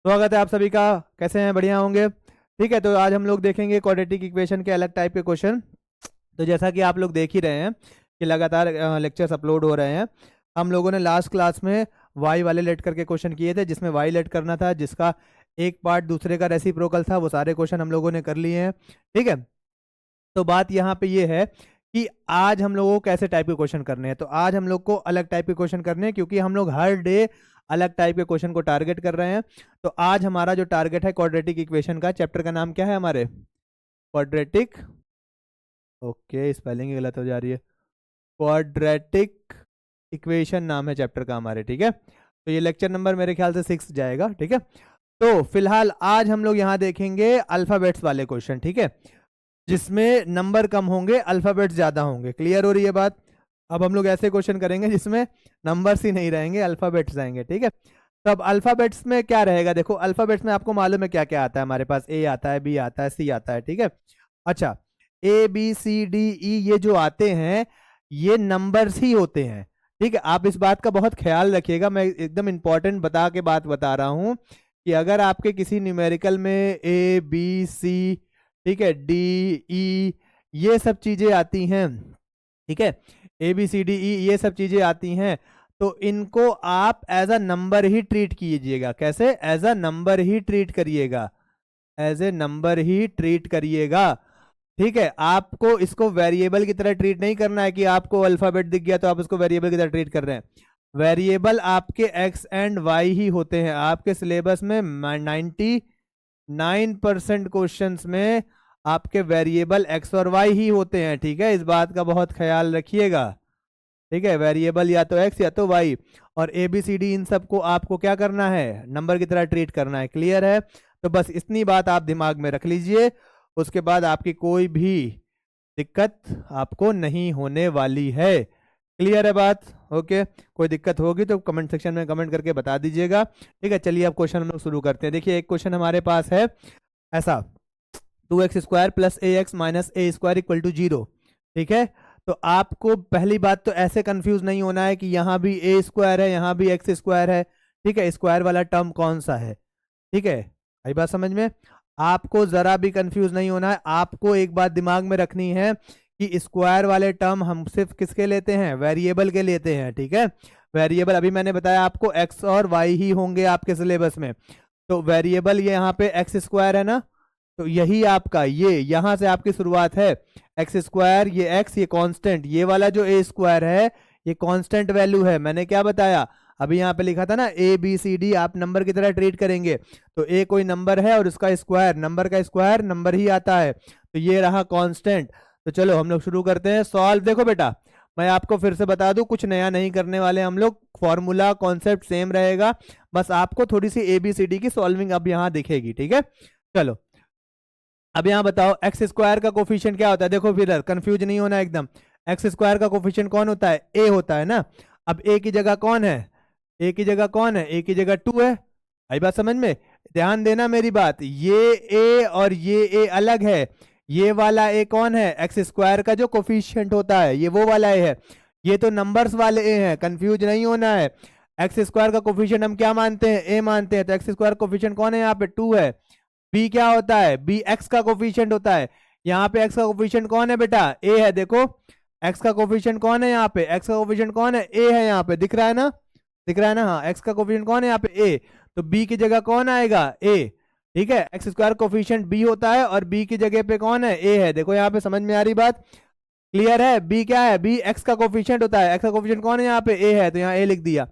स्वागत है आप सभी का। कैसे हैं? बढ़िया होंगे। ठीक है, तो आज हम लोग देखेंगे क्वाड्रेटिक इक्वेशन के अलग टाइप के क्वेश्चन। तो जैसा कि आप लोग देख ही रहे हैं कि लगातार लेक्चर्स अपलोड हो रहे हैं। हम लोगों ने लास्ट क्लास में वाई वाले लेट करके क्वेश्चन किए थे, जिसमें वाई लेट करना था, जिसका एक पार्ट दूसरे का रेसिप्रोकल था। वो सारे क्वेश्चन हम लोगों ने कर लिए हैं। ठीक है, तो बात यहाँ पे ये है कि आज हम लोगों को कैसे टाइप के क्वेश्चन करने हैं। तो आज हम लोग को अलग टाइप के क्वेश्चन करने हैं, क्योंकि हम लोग हर डे अलग टाइप के क्वेश्चन को टारगेट कर रहे हैं। तो आज हमारा जो टारगेट है क्वाड्रेटिक इक्वेशन का, चैप्टर का नाम क्या है हमारे? क्वाड्रेटिक। ओके, स्पेलिंग ही गलत हो जा रही है। क्वाड्रेटिक इक्वेशन नाम है चैप्टर का हमारे। ठीक है, तो ये लेक्चर नंबर मेरे ख्याल से 6 जाएगा। ठीक है, तो फिलहाल आज हम लोग यहाँ देखेंगे अल्फाबेट्स वाले क्वेश्चन। ठीक है, जिसमें नंबर कम होंगे, अल्फाबेट्स ज्यादा होंगे। क्लियर हो रही है बात? अब हम लोग ऐसे क्वेश्चन करेंगे जिसमें नंबर्स ही नहीं रहेंगे, अल्फाबेट्स रहेंगे। ठीक है, तो अब अल्फाबेट्स में क्या रहेगा? देखो, अल्फाबेट्स में आपको मालूम है क्या क्या आता है हमारे पास। ए आता है, बी आता है, सी आता है। ठीक है, अच्छा, ए बी सी डी ई ये जो आते हैं, ये नंबर्स ही होते हैं। ठीक है, आप इस बात का बहुत ख्याल रखिएगा। मैं एकदम इंपॉर्टेंट बता के बात बता रहा हूं कि अगर आपके किसी न्यूमेरिकल में ए बी सी, ठीक है, डी ई ये सब चीजें आती हैं, ठीक है, ए बी सी डी ई ये सब चीजें आती हैं, तो इनको आप एज अ नंबर ही ट्रीट कीजिएगा। कैसे? एज अ नंबर ही ट्रीट करिएगा, एज ए नंबर ही ट्रीट करिएगा। ठीक है, आपको इसको वेरिएबल की तरह ट्रीट नहीं करना है कि आपको अल्फाबेट दिख गया तो आप इसको वेरिएबल की तरह ट्रीट कर रहे हैं। वेरिएबल आपके एक्स एंड वाई ही होते हैं। आपके सिलेबस में 99% क्वेश्चंस में आपके वेरिएबल एक्स और वाई ही होते हैं। ठीक है, इस बात का बहुत ख्याल रखिएगा। ठीक है, वेरिएबल या तो एक्स या तो वाई, और ए बी सी डी इन सबको आपको क्या करना है? नंबर की तरह ट्रीट करना है। क्लियर है? तो बस इतनी बात आप दिमाग में रख लीजिए, उसके बाद आपकी कोई भी दिक्कत आपको नहीं होने वाली है। क्लियर है बात? ओके, कोई दिक्कत होगी तो कमेंट सेक्शन में कमेंट करके बता दीजिएगा। ठीक है, चलिए अब क्वेश्चन हम लोग शुरू करते हैं। देखिए, एक क्वेश्चन हमारे पास है ऐसा, 2x² plus A X minus A square equal to 0। ठीक है, तो आपको पहली बात तो ऐसे कंफ्यूज नहीं होना है कि यहाँ भी ए स्क्वायर है, यहाँ भी एक्स स्क्वायर है। ठीक है, स्क्वायर वाला टर्म कौन सा है? ठीक है, आई बात समझ में? आपको जरा भी कंफ्यूज नहीं होना है। आपको एक बात दिमाग में रखनी है कि स्क्वायर वाले टर्म हम सिर्फ किसके लेते हैं? वेरिएबल के लेते हैं। ठीक है, वेरिएबल अभी मैंने बताया आपको एक्स और वाई ही होंगे आपके सिलेबस में। तो वेरिएबल ये यहाँ पे एक्स स्क्वायर है ना, तो यही आपका, ये यहां से आपकी शुरुआत है। एक्स स्क्वायर, ये एक्स, ये कांस्टेंट, ये वाला जो ए स्क्वायर है ये कांस्टेंट वैल्यू है। मैंने क्या बताया? अभी यहाँ पे लिखा था ना, ए बी सी डी आप नंबर की तरह ट्रीट करेंगे। तो ए कोई नंबर है और उसका स्क्वायर, नंबर का स्क्वायर नंबर ही आता है। तो ये रहा कांस्टेंट। तो चलो हम लोग शुरू करते हैं सॉल्व। देखो बेटा, मैं आपको फिर से बता दूं, कुछ नया नहीं करने वाले हम लोग। फॉर्मूला कॉन्सेप्ट सेम रहेगा, बस आपको थोड़ी सी ए बी सी डी की सॉल्विंग अब यहाँ दिखेगी। ठीक है, चलो अब यहाँ बताओ, एक्स स्क्वायर का कोफिशिएंट क्या होता है? देखो फिर कंफ्यूज नहीं होना एकदम। एक्स स्क्वायर का कोफिशिएंट कौन होता है? ए होता है ना। अब ए की जगह कौन है? ए की जगह कौन है? ए की जगह 2 है। आई बात समझ में? ध्यान देना मेरी बात, ये ए और ये ए अलग है। ये वाला ए कौन है? एक्स स्क्वायर का जो कोफिशिएंट होता है ये वो वाला ए है। ये तो नंबर्स वाले ए हैं, कंफ्यूज नहीं होना है। एक्स स्क्वायर का कोफिशिएंट हम क्या मानते हैं? ए मानते हैं। तो एक्स स्क्वायर कोफिशिएंट कौन है? यहाँ पे 2 है। बी क्या होता है? बी एक्स का कोफिशिएंट होता है। यहाँ पे एक्स का कोफिशिएंट कौन है बेटा? ए है। देखो, एक्स का कोफिशिएंट कौन है यहाँ पे? एक्स का कोफिशिएंट कौन है? ए है। यहाँ पे दिख रहा है ना? दिख रहा है ना? हाँ, एक्स का कोफिशिएंट कौन है यहाँ पे? ए। तो बी की जगह कौन आएगा? ए। ठीक है, एक्स स्क्वायर कोफिशिएंट बी होता है और बी की जगह पे कौन है? ए है। देखो यहाँ पे समझ में आ रही बात? क्लियर है? बी क्या है? बी एक्स का कोफिशिएंट होता है। एक्स का कोफिशिएंट कौन है यहाँ पे? ए है, तो यहाँ ए लिख दिया।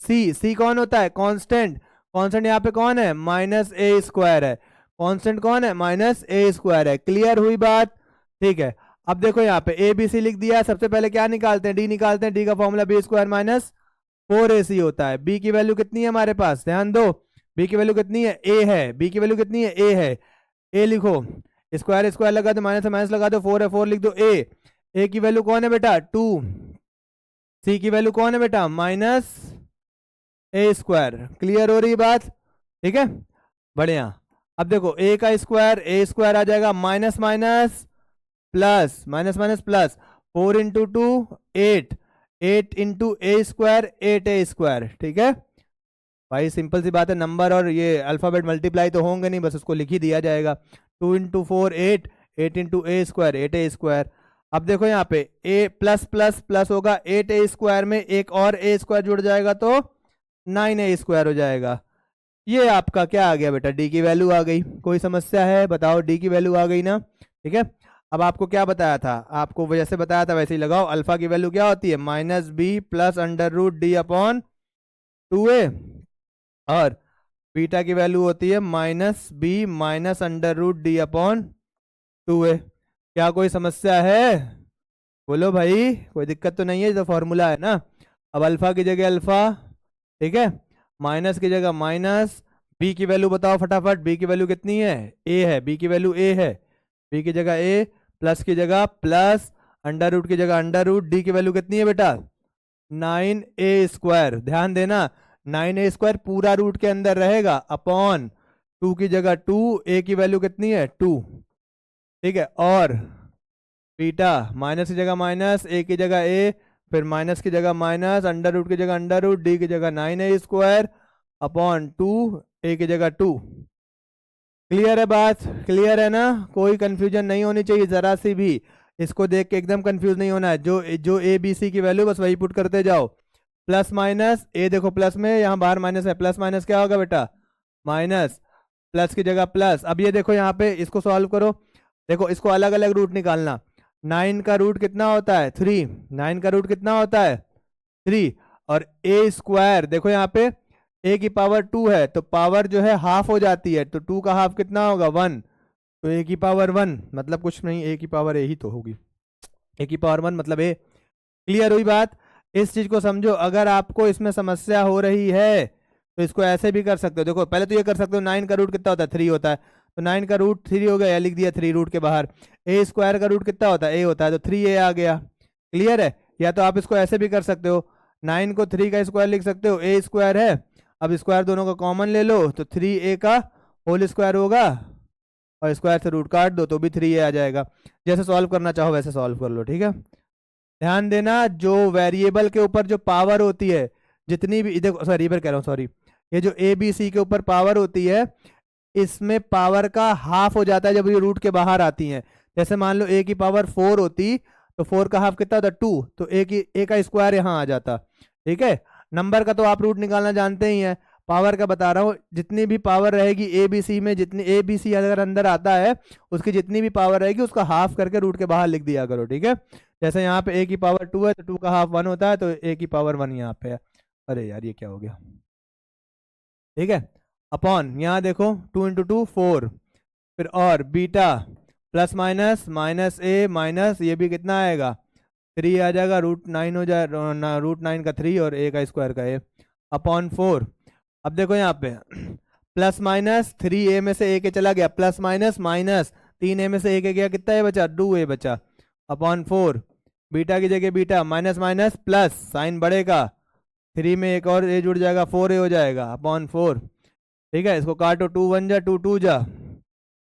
सी, सी कौन होता है? कांस्टेंट। कांस्टेंट यहाँ पे कौन है? माइनस ए स्क्वायर है। कांस्टेंट कौन है? माइनस ए स्क्वायर है। क्लियर हुई बात? ठीक है, अब देखो यहाँ पे ए बी सी लिख दिया। सबसे पहले क्या निकालते हैं? डी निकालते हैं। डी का formula B square minus 4ac होता है। बी की वैल्यू कितनी है हमारे पास? ध्यान दो, बी की वैल्यू कितनी है? ए है। बी की वैल्यू कितनी है? ए है। ए लिखो, स्क्वायर स्क्वायर लगा दो, माइनस माइनस लगा दो, 4 है, 4 लिख दो। ए की वैल्यू कौन है बेटा? 2। सी की वैल्यू कौन है बेटा? माइनस ए स्क्वायर। क्लियर हो रही बात? ठीक है, बढ़िया। अब देखो, ए का स्क्वायर, ए स्क्वायर आ जाएगा, minus minus plus, minus minus plus, 4 into 2 8, 8 into a square 8 a square. ठीक है, भाई सिंपल सी बात है, नंबर और ये अल्फ़ाबेट मल्टीप्लाई तो होंगे नहीं, बस उसको लिख ही दिया जाएगा। 2 × 4 8, 8 × A², 8 A²। अब देखो यहाँ पे ए प्लस प्लस प्लस होगा, 8A² में एक और A² जुड़ जाएगा तो 9A² हो जाएगा। ये आपका क्या आ गया बेटा, डी की वैल्यू आ गई। कोई समस्या है बताओ, डी की वैल्यू आ गई ना, ठीक है। अब आपको क्या बताया था, आपको जैसे बताया था वैसे ही लगाओ। अल्फा की वैल्यू क्या होती है, -b प्लस √d/2a, और बीटा की वैल्यू होती है -b माइनस √d/2a। क्या कोई समस्या है, बोलो भाई, कोई दिक्कत तो नहीं है, ये तो फॉर्मूला है ना। अब अल्फा की जगह अल्फा, ठीक है, माइनस की जगह माइनस। बी की वैल्यू बताओ फटाफट, बी की वैल्यू कितनी है, ए है, बी की वैल्यू ए है, बी की जगह ए, प्लस की जगह प्लस, √ की जगह √ डी की वैल्यू कितनी है बेटा 9A²। ध्यान देना 9A² पूरा रूट के अंदर रहेगा, अपॉन 2 की जगह 2, ए की वैल्यू कितनी है 2, ठीक है। और बीटा माइनस की जगह माइनस, ए की जगह ए, फिर माइनस की जगह माइनस, √ की जगह डी की जगह 9A² अपॉन 2, ए की जगह 2। क्लियर है बात, क्लियर है ना, कोई कंफ्यूजन नहीं होनी चाहिए जरा सी भी। इसको देख के एकदम कंफ्यूज नहीं होना है, जो जो ए बी सी की वैल्यू बस वही पुट करते जाओ। प्लस माइनस, ए देखो प्लस में, यहाँ बाहर माइनस है, प्लस माइनस क्या होगा बेटा माइनस, प्लस की जगह प्लस। अब ये देखो यहाँ पे इसको सॉल्व करो, देखो इसको अलग अलग रूट निकालना। 9 का रूट कितना होता है 3, 9 का रूट कितना होता है 3, और A² देखो यहाँ पे a की पावर 2 है तो पावर जो है हाफ हो जाती है, तो 2 का हाफ कितना होगा 1, तो a की पावर 1 मतलब कुछ नहीं, a की पावर a ही तो होगी, a की पावर 1 मतलब a। क्लियर हुई बात, इस चीज को समझो। अगर आपको इसमें समस्या हो रही है तो इसको ऐसे भी कर सकते हो, देखो पहले तो ये कर सकते हो 9 का रूट कितना होता है 3 होता है, तो 9 का रूट 3 हो गया, या लिख दिया 3 रूट के बाहर। A² का रूट कितना होता है a होता है, तो 3a आ गया। क्लियर है, या तो आप इसको ऐसे भी कर सकते हो, 9 को 3 का स्क्वायर लिख सकते हो, A² है, अब स्क्वायर दोनों का कॉमन ले लो तो 3a का होल स्क्वायर होगा, और स्क्वायर से रूट काट दो तो भी 3a आ जाएगा। जैसे सॉल्व करना चाहो वैसे सॉल्व कर लो, ठीक है। ध्यान देना जो वेरिएबल के ऊपर जो पावर होती है, जितनी भी, देखो सॉरी इधर कह रहा हूँ सॉरी, ये जो ए बी सी के ऊपर पावर होती है, इसमें पावर का हाफ हो जाता है जब ये रूट के बाहर आती हैं। जैसे मान लो a की पावर 4 होती तो 4 का हाफ कितना होता 2, तो a का स्क्वायर यहाँ आ जाता, ठीक है। नंबर का तो आप रूट निकालना जानते ही हैं, पावर का बता रहा हूँ, जितनी भी पावर रहेगी ए बी सी में, जितनी ए बी सी अगर अंदर आता है उसकी जितनी भी पावर रहेगी उसका हाफ करके रूट के बाहर लिख दिया करो, ठीक है। जैसे यहाँ पे a की पावर 2 है तो 2 का हाफ 1 होता है, तो a की पावर 1 यहाँ पे है। अरे यार ये क्या हो गया, ठीक है, अपॉन यहाँ देखो 2 × 2 4, फिर और beta plus minus minus a minus ये भी कितना आएगा 3 आ जाएगा, √9 हो जाए, √9 का 3 और a का स्क्वायर का a अपॉन 4। अब देखो यहाँ पे प्लस माइनस 3a में से a के चला गया, प्लस माइनस माइनस 3a में से a के गया, कितना a बचा 2a बचा, अपॉन 4। बीटा की जगह beta, minus minus plus, sign बढ़ेगा, 3 में एक और a जुड़ जाएगा 4a हो जाएगा, अपॉन 4, ठीक है। इसको काटो, 2 1 जा 2 2 जा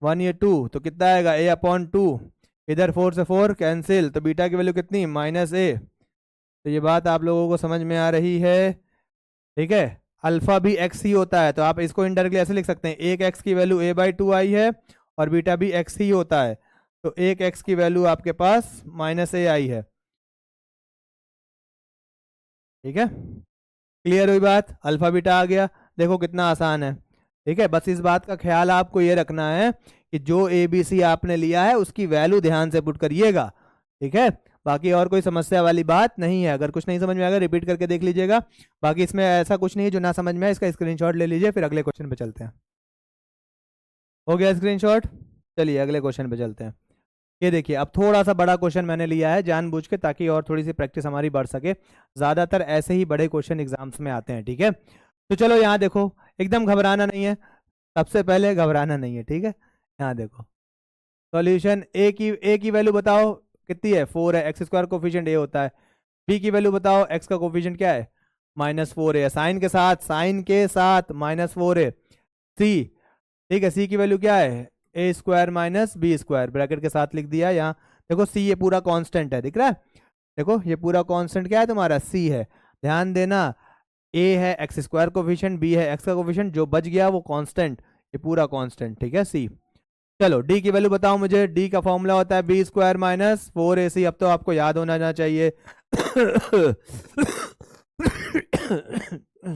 1 ये 2, तो कितना आएगा a/2, इधर 4 से 4 कैंसिल, तो बीटा की वैल्यू कितनी -a। तो ये बात आप लोगों को समझ में आ रही है, ठीक है। अल्फा भी x ही होता है, तो आप इसको इनडायरेक्टली ऐसे लिख सकते हैं, एक x की वैल्यू a/2 आई है और बीटा भी x ही होता है, तो एक x की वैल्यू आपके पास -a आई है, ठीक है। क्लियर हुई बात, अल्फा बीटा आ गया, देखो कितना आसान है, ठीक है। बस इस बात का ख्याल आपको ये रखना है कि जो ए बी सी आपने लिया है उसकी वैल्यू ध्यान से पुट करिएगा, ठीक है। बाकी और कोई समस्या वाली बात नहीं है, अगर कुछ नहीं समझ में आएगा रिपीट करके देख लीजिएगा। बाकी इसमें ऐसा कुछ नहीं है जो ना समझ में आए, इसका स्क्रीनशॉट ले लीजिए, फिर अगले क्वेश्चन पे चलते हैं। हो गया स्क्रीनशॉट, चलिए अगले क्वेश्चन पे चलते हैं। ये देखिए अब थोड़ा सा बड़ा क्वेश्चन मैंने लिया है जानबूझ के, ताकि और थोड़ी सी प्रैक्टिस हमारी बढ़ सके। ज़्यादातर ऐसे ही बड़े क्वेश्चन एग्जाम्स में आते हैं, ठीक है। तो चलो यहाँ देखो, एकदम घबराना नहीं है, सबसे पहले घबराना नहीं है, ठीक है। यहाँ देखो सॉल्यूशन, ए की वैल्यू बताओ कितनी है 4 है, x² कोफिशिएंट a होता है। बी की वैल्यू बताओ, x का कोफिशिएंट क्या है -4 है, साइन के साथ -4 है। सी, ठीक है, सी की वैल्यू क्या है a² - b² ब्रैकेट के साथ लिख दिया। यहाँ देखो सी ये पूरा कांस्टेंट है, दिख रहा है, देखो ये पूरा कांस्टेंट क्या है तुम्हारा c है। ध्यान देना ए है एक्स स्क्वायर कोफिशिएंट, बी है एक्स का कोफिशिएंट, जो बच गया वो कांस्टेंट, ये पूरा कांस्टेंट, ठीक है सी। चलो डी की वैल्यू बताओ मुझे। डी का फॉर्मूला होता है बी स्क्वायर माइनस 4ac, अब तो आपको याद होना चाहिए।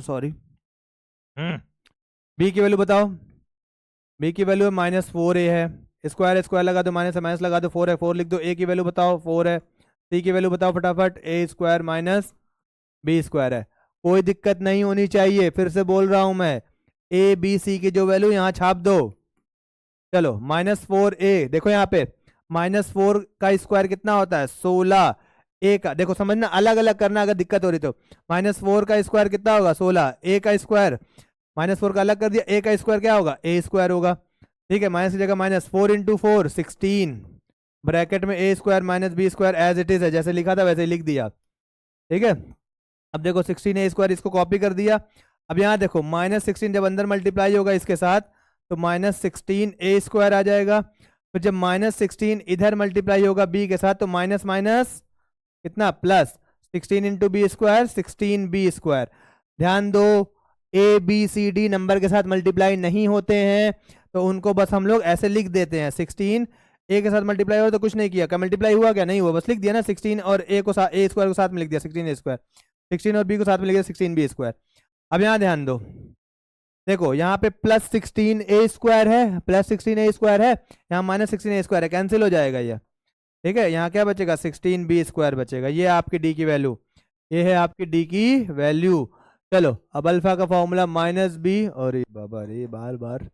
सॉरी। बी की वैल्यू बताओ। बी की वैल्यू -4a है, स्क्वायर स्क्वायर लगा दो, माइनस लगा दो, 4 है, 4 लिख दो। ए की वैल्यू बताओ 4 है। सी की वैल्यू बताओ फटाफट, ए स्क्वायर माइनस बी स्क्वायर है। कोई दिक्कत नहीं होनी चाहिए, फिर से बोल रहा हूं मैं, ए बी सी की जो वैल्यू यहाँ छाप दो। चलो -4a, देखो यहाँ पे -4 का स्क्वायर कितना होता है 16, ए का देखो समझना, अलग अलग करना अगर दिक्कत हो रही तो। -4 का स्क्वायर कितना होगा 16, ए का स्क्वायर -4 का अलग कर दिया, ए का स्क्वायर क्या होगा ए स्क्वायर होगा, ठीक है। माइनस की जगह -4 × 4 16, ब्रैकेट में a square minus B square as it is है, जैसे लिखा था वैसे ही लिख दिया, ठीक है। अब देखो 16a स्क्वायर, इसको कॉपी कर दिया। अब यहाँ देखो -16 जब अंदर मल्टीप्लाई होगा इसके साथ तो -16a स्क्वायर आ जाएगा, फिर जब -16 इधर मल्टीप्लाई होगा b के साथ तो माइनस माइनस कितना plus, 16 × b square 16b square. ध्यान दो A B C D number के साथ मल्टीप्लाई नहीं होते हैं, तो उनको बस हम लोग ऐसे लिख देते हैं। 16 ए के साथ मल्टीप्लाई हो तो कुछ नहीं किया, क्या मल्टीप्लाई हुआ क्या नहीं हुआ, बस लिख दिया ना 16 और ए को ए स्क्वायर को साथ में लिख दिया 16a स्क्वायर, 16 और बी को साथ में लिख दिया 16b स्क्वायर। अब यहाँ ध्यान दो, देखो यहाँ पे +16a स्क्वायर है, +16a स्क्वायर है, यहाँ -16a स्क्वायर है, कैंसिल हो जाएगा ये, ठीक है। यहाँ क्या बचेगा 16b स्क्वायर बचेगा। ये आपकी डी की वैल्यू, ये है आपकी डी की वैल्यू। चलो अब अल्फा का फॉर्मूला -b, और बाबा रे बार बार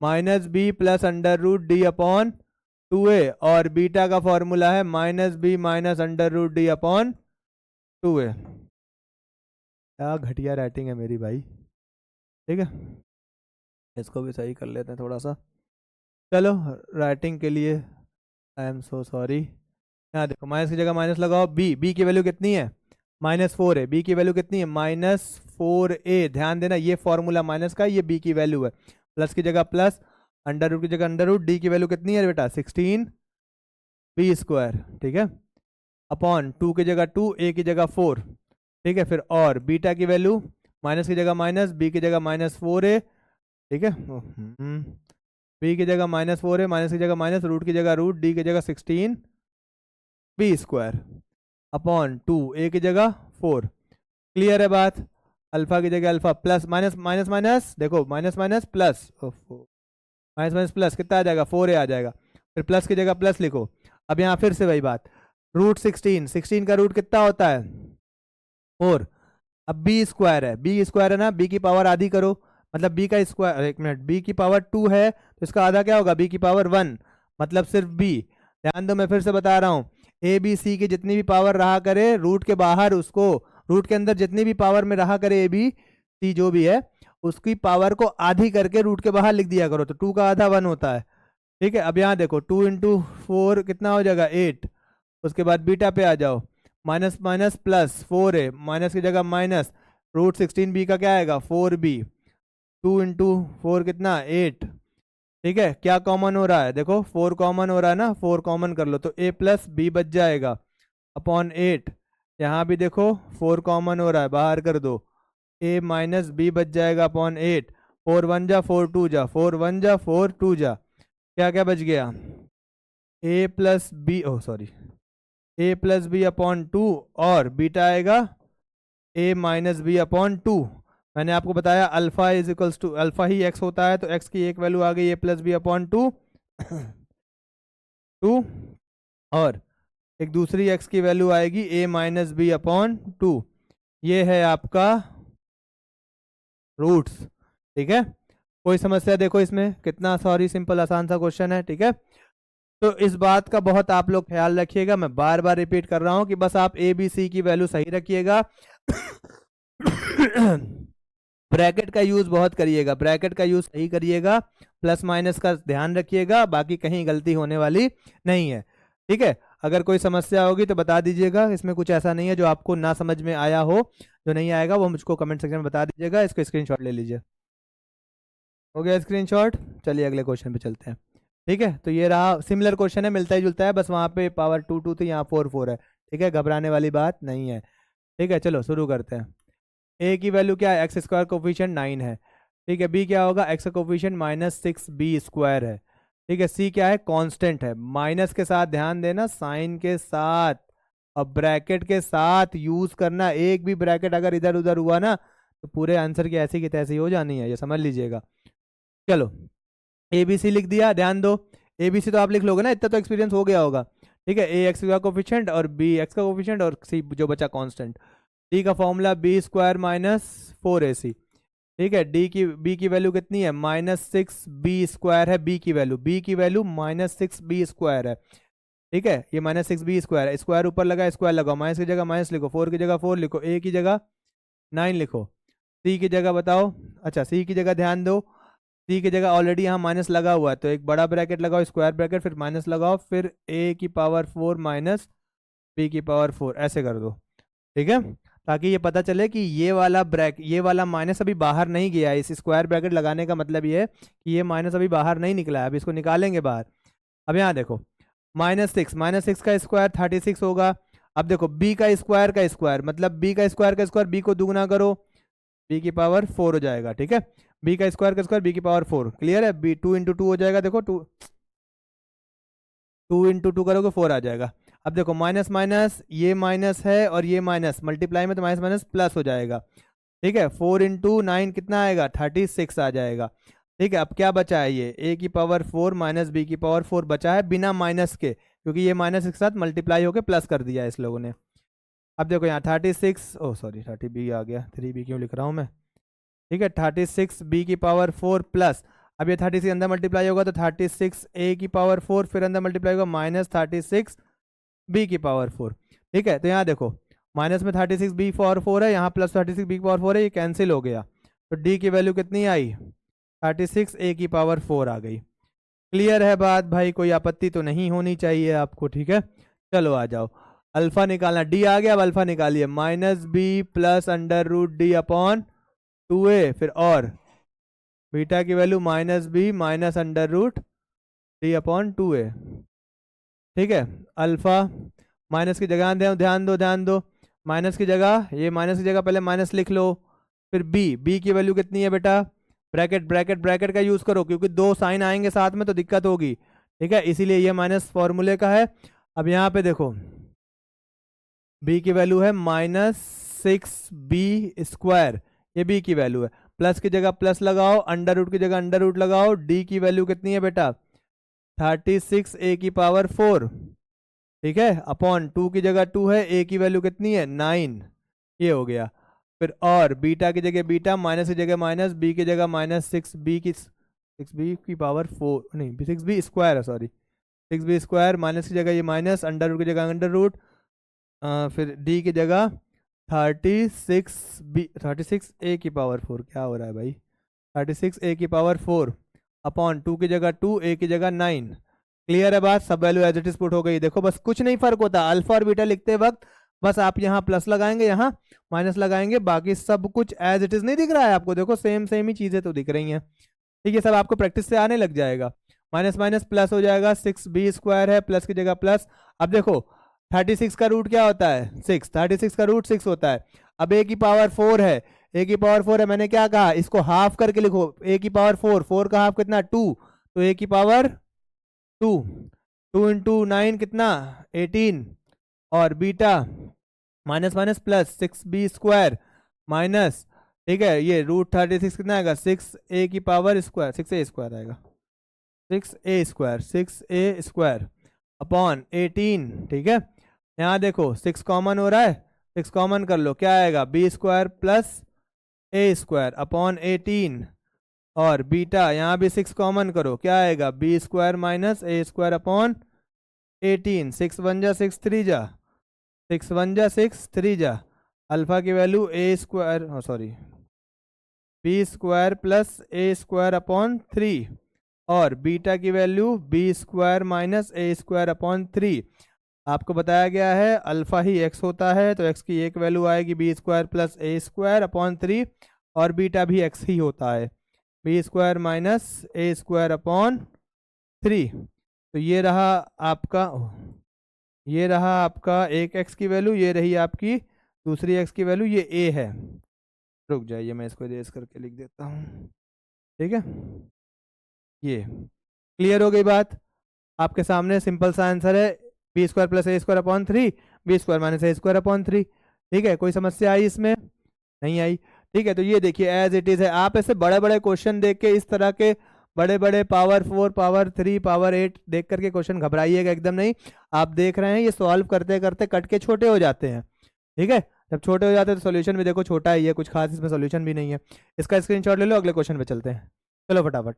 -b प्लस √d/2a, और बीटा का फॉर्मूला है -b माइनस √d/2a। क्या घटिया राइटिंग है मेरी भाई, ठीक है। इसको भी सही कर लेते हैं थोड़ा सा। चलो राइटिंग के लिए आई एम सो सॉरी। यहाँ देखो माइनस की जगह माइनस लगाओ, बी की वैल्यू कितनी है -4 है, बी की वैल्यू कितनी है -4a। ध्यान देना ये फॉर्मूला माइनस का, ये बी की वैल्यू है, प्लस की जगह प्लस, अंडर रूट की जगह अंडर रूट, डी की वैल्यू कितनी है बेटा 16b स्क्वायर, ठीक है, अपॉन 2 की जगह 2, ए की जगह 4, ठीक है। फिर और बीटा की वैल्यू माइनस की जगह माइनस, बी की जगह -4a, ठीक है, बी की जगह -4a, माइनस की जगह माइनस, रूट की जगह रूट, डी की जगह 16b स्क्वायर अपॉन 2, ए की जगह 4। क्लियर है बात। अल्फा की जगह alpha, plus minus minus minus, देखो minus minus plus, minus minus plus कितना आ जाएगा 4a आ जाएगा, फिर प्लस की जगह प्लस लिखो। अब यहाँ फिर से वही बात, √16 का रूट कितना होता है 4। अब b स्क्वायर है ना, b की पावर आधी करो, मतलब b का स्क्वायर, एक मिनट, b की पावर 2 है तो इसका आधा क्या होगा b की पावर 1, मतलब सिर्फ b। ध्यान दो मैं फिर से बता रहा हूँ, ए बी सी की जितनी भी पावर रहा करे रूट के बाहर, उसको रूट के अंदर जितनी भी पावर में रहा करे ए बी सी जो भी है, उसकी पावर को आधी करके रूट के बाहर लिख दिया करो, तो 2 का आधा 1 होता है, ठीक है। अब यहाँ देखो 2 × 4 कितना हो जाएगा 8, उसके बाद बीटा पे आ जाओ, minus minus plus 4a, minus की जगह माइनस, √16b का क्या आएगा 4b, 2 × 4 कितना 8, ठीक है। क्या कॉमन हो रहा है, देखो 4 कॉमन हो रहा है ना, 4 कॉमन कर लो तो a + b बच जाएगा अपॉन 8। यहाँ भी देखो 4 कॉमन हो रहा है, बाहर कर दो, a - b बच जाएगा अपॉन 8। 4 1 जा 4 2 जा, 4 1 जा 4 2 जा, क्या क्या बच गया a + b, oh sorry, a + b upon 2, और बीटा आएगा a - b अपॉन 2। मैंने आपको बताया अल्फा = अल्फा ही x होता है, तो x की एक वैल्यू आ गई a + b अपॉन 2 2, और एक दूसरी x की वैल्यू आएगी a - b अपॉन 2। ये है आपका रूट्स, ठीक है। कोई समस्या देखो इसमें, कितना सॉरी सिंपल आसान सा क्वेश्चन है, ठीक है। तो इस बात का बहुत आप लोग ख्याल रखिएगा, मैं बार बार रिपीट कर रहा हूं कि बस आप ए बी सी की वैल्यू सही रखिएगा। ब्रैकेट का यूज बहुत करिएगा, ब्रैकेट का यूज सही करिएगा, प्लस माइनस का ध्यान रखिएगा, बाकी कहीं गलती होने वाली नहीं है, ठीक है। अगर कोई समस्या होगी तो बता दीजिएगा, इसमें कुछ ऐसा नहीं है जो आपको ना समझ में आया हो, जो नहीं आएगा वो मुझको कमेंट सेक्शन में बता दीजिएगा। इसको स्क्रीनशॉट ले लीजिए। हो गया स्क्रीनशॉट, चलिए अगले क्वेश्चन पे चलते हैं, ठीक है। तो ये रहा, सिमिलर क्वेश्चन है, मिलता ही जुलता है, बस वहाँ पे पावर 2 2 थी, यहाँ 4 4 है, ठीक है, घबराने वाली बात नहीं है, ठीक है। चलो शुरू करते हैं। ए की वैल्यू क्या है, एक्स स्क्वायर कोफिशिएंट 9 है, ठीक है। बी क्या होगा, एक्स का कोफिशिएंट -6b² है, ठीक है। सी क्या है, कांस्टेंट है, माइनस के साथ ध्यान देना, साइन के साथ और ब्रैकेट के साथ यूज करना। एक भी ब्रैकेट अगर इधर उधर हुआ ना तो पूरे आंसर की ऐसी की तैसी हो जानी है, ये समझ लीजिएगा। चलो ए बी सी लिख दिया, ध्यान दो। ए बी सी तो आप लिख लोगे ना, इतना तो एक्सपीरियंस हो गया होगा, ठीक है। ए एक्स का कोफिशिएंट और बी एक्स का कोफिशिएंट और सी जो बचा कांस्टेंट। डी का फॉर्मूला b² - 4ac, ठीक है। डी की बी की वैल्यू कितनी है, -6b² है, बी की वैल्यू -6b² है, ठीक है। ये -6b² है, स्क्वायर ऊपर लगा, स्क्वायर लगाओ, माइनस की जगह माइनस लिखो, 4 की जगह 4 लिखो, ए की जगह 9 लिखो। सी की जगह बताओ, अच्छा सी की जगह ध्यान दो, सी की जगह ऑलरेडी यहाँ माइनस लगा हुआ है, तो एक बड़ा ब्रैकेट लगाओ, स्क्वायर ब्रैकेट, फिर माइनस लगाओ, फिर a⁴ माइनस b⁴ ऐसे कर दो, ठीक है। ताकि ये पता चले कि ये वाला माइनस अभी बाहर नहीं गया है। इस स्क्वायर ब्रैकेट लगाने का मतलब ये है कि ये माइनस अभी बाहर नहीं निकला है, अभी इसको निकालेंगे बाहर। अब यहाँ देखो -6 का स्क्वायर 36 होगा। अब देखो b का स्क्वायर मतलब b का स्क्वायर b को दुगना करो, b⁴ हो जाएगा, ठीक है। b का स्क्वायर b⁴ क्लियर है। b 2 × 2 हो जाएगा, देखो 2 × 2 करोगे 4 आ जाएगा। अब देखो माइनस माइनस, ये माइनस है और ये माइनस, मल्टीप्लाई में तो माइनस माइनस प्लस हो जाएगा, ठीक है। 4 × 9 कितना आएगा, 36 आ जाएगा, ठीक है। अब क्या बचा है, ये a⁴ माइनस b⁴ बचा है बिना माइनस के, क्योंकि ये माइनस के साथ मल्टीप्लाई होकर प्लस कर दिया है इस लोगों ने। अब देखो यहाँ 36, ओ सॉरी 30b आ गया, 3b क्यों लिख रहा हूँ मैं, ठीक है। 36 b⁴ प्लस, अब ये 36 अंदर मल्टीप्लाई होगा तो 36 a⁴, फिर अंदर मल्टीप्लाई होगा -36 b⁴, ठीक है। तो यहाँ देखो माइनस में 36 b⁴ है, यहाँ प्लस 36 b⁴ है, ये कैंसिल हो गया, तो d की वैल्यू कितनी आई, 36 a⁴ आ गई। क्लियर है बात भाई, कोई आपत्ति तो नहीं होनी चाहिए आपको, ठीक है। चलो आ जाओ, अल्फा निकालना, डी आ गया, अब अल्फा निकालिए, -b + √d/2a, फिर और बीटा की वैल्यू -b - √d/2a, ठीक है। अल्फा माइनस की जगह ध्यान दो, माइनस की जगह पहले माइनस लिख लो, फिर बी की वैल्यू कितनी है बेटा, ब्रैकेट का यूज करो, क्योंकि दो साइन आएंगे साथ में तो दिक्कत होगी, ठीक है, इसीलिए ये माइनस फॉर्मूले का है। अब यहाँ पे देखो b की वैल्यू है -6b², ये b की वैल्यू है, प्लस की जगह प्लस लगाओ, अंडर रूट की जगह अंडर रूट लगाओ, d की वैल्यू कितनी है बेटा, 36 a⁴, ठीक है, अपॉन 2 की जगह 2 है, a की वैल्यू कितनी है 9, ये हो गया। फिर और बीटा की जगह बीटा, माइनस की जगह माइनस, b की जगह -6b⁴ नहीं 6b² है, सॉरी 6b², माइनस की जगह ये माइनस, अंडर रूट की जगह अंडर रूट, फिर d की जगह 36 a⁴, क्या हो रहा है भाई, 36 a⁴, अपॉन 2 की जगह 2, a की जगह 9। क्लियर है बात, सब value as it is put हो गई। देखो बस कुछ नहीं फर्क होता, अल्फा और बीटा लिखते वक्त बस आप यहाँ प्लस लगाएंगे, यहाँ माइनस लगाएंगे, बाकी सब कुछ एज इट इज नहीं दिख रहा है आपको, देखो सेम ही चीजें तो दिख रही हैं, ठीक है। सब आपको प्रैक्टिस से आने लग जाएगा, माइनस माइनस प्लस हो जाएगा, 6b² है, प्लस की जगह प्लस। अब देखो 36 का रूट क्या होता है 6, 36 का रूट 6 होता है। अब a⁴ है, a⁴ है, मैंने क्या कहा, इसको हाफ करके लिखो, a⁴ 4 का हाफ कितना 2, तो a⁴ 2 × 9 कितना 18, और beta minus minus plus 6b² minus, ठीक है, ये √36 कितना आएगा 6a² 6a² आएगा, 6a² अपॉन 18, ठीक है। यहाँ देखो 6 कॉमन हो रहा है, 6 कॉमन कर लो, क्या आएगा b² + a² अपॉन 18, और बीटा यहाँ भी 6 कॉमन करो, क्या आएगा b² - a² अपॉन 18, 6 1 जा 6 3 जा 6 1 जा 6 3 जा, अल्फा की वैल्यू b² + a² अपॉन 3, और बीटा की वैल्यू b² - a² अपॉन 3। आपको बताया गया है अल्फा ही x होता है, तो x की एक वैल्यू आएगी b² + a² अपॉन 3, और बीटा भी x ही होता है, b² - a² अपॉन 3। तो ये रहा आपका एक x की वैल्यू, ये रही आपकी दूसरी x की वैल्यू, ये a है, रुक जाइए, मैं इसको इरेज करके लिख देता हूँ। ठीक है, ये क्लियर हो गई बात। आपके सामने सिंपल सा आंसर है, B square plus a square upon 3, b square minus A square upon 3। ठीक है, कोई समस्या आई इसमें? नहीं आई। ठीक है, तो ये देखिए एज इट इज है। आप ऐसे बड़े बड़े क्वेश्चन देख के, इस तरह के बड़े बड़े पावर 4 पावर 3 पावर 8 देख करके क्वेश्चन घबराइएगा एकदम नहीं। आप देख रहे हैं ये सॉल्व करते करते कट के छोटे हो जाते हैं। ठीक है, जब छोटे हो जाते हैं तो सॉल्यूशन भी देखो छोटा ही है, कुछ खास इसमें सॉल्यूशन भी नहीं है। इसका स्क्रीनशॉट ले लो, अगले क्वेश्चन पे चलते हैं। चलो फटाफट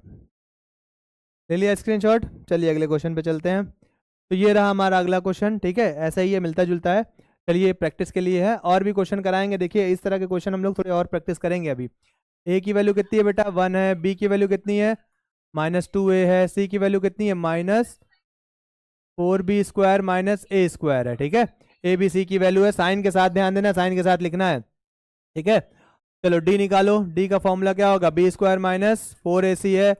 ले लिया स्क्रीनशॉट, चलिए अगले क्वेश्चन पे चलते हैं। तो ये रहा हमारा अगला क्वेश्चन। ठीक है, ऐसा ही है, मिलता जुलता है। चलिए प्रैक्टिस के लिए है, और भी क्वेश्चन कराएंगे। देखिए इस तरह के क्वेश्चन हम लोग थोड़े और प्रैक्टिस करेंगे अभी। ए की वैल्यू कितनी है बेटा? 1 है। बी की वैल्यू कितनी है? -2a है। सी की वैल्यू कितनी है? -4b स्क्वायर माइनस ए स्क्वायर है। ठीक है, ए बी सी की वैल्यू है। साइन के साथ ध्यान देना, साइन के साथ लिखना है। ठीक है, चलो डी निकालो। डी का फॉर्मूला क्या होगा? बी स्क्वायर माइनस 4ac है।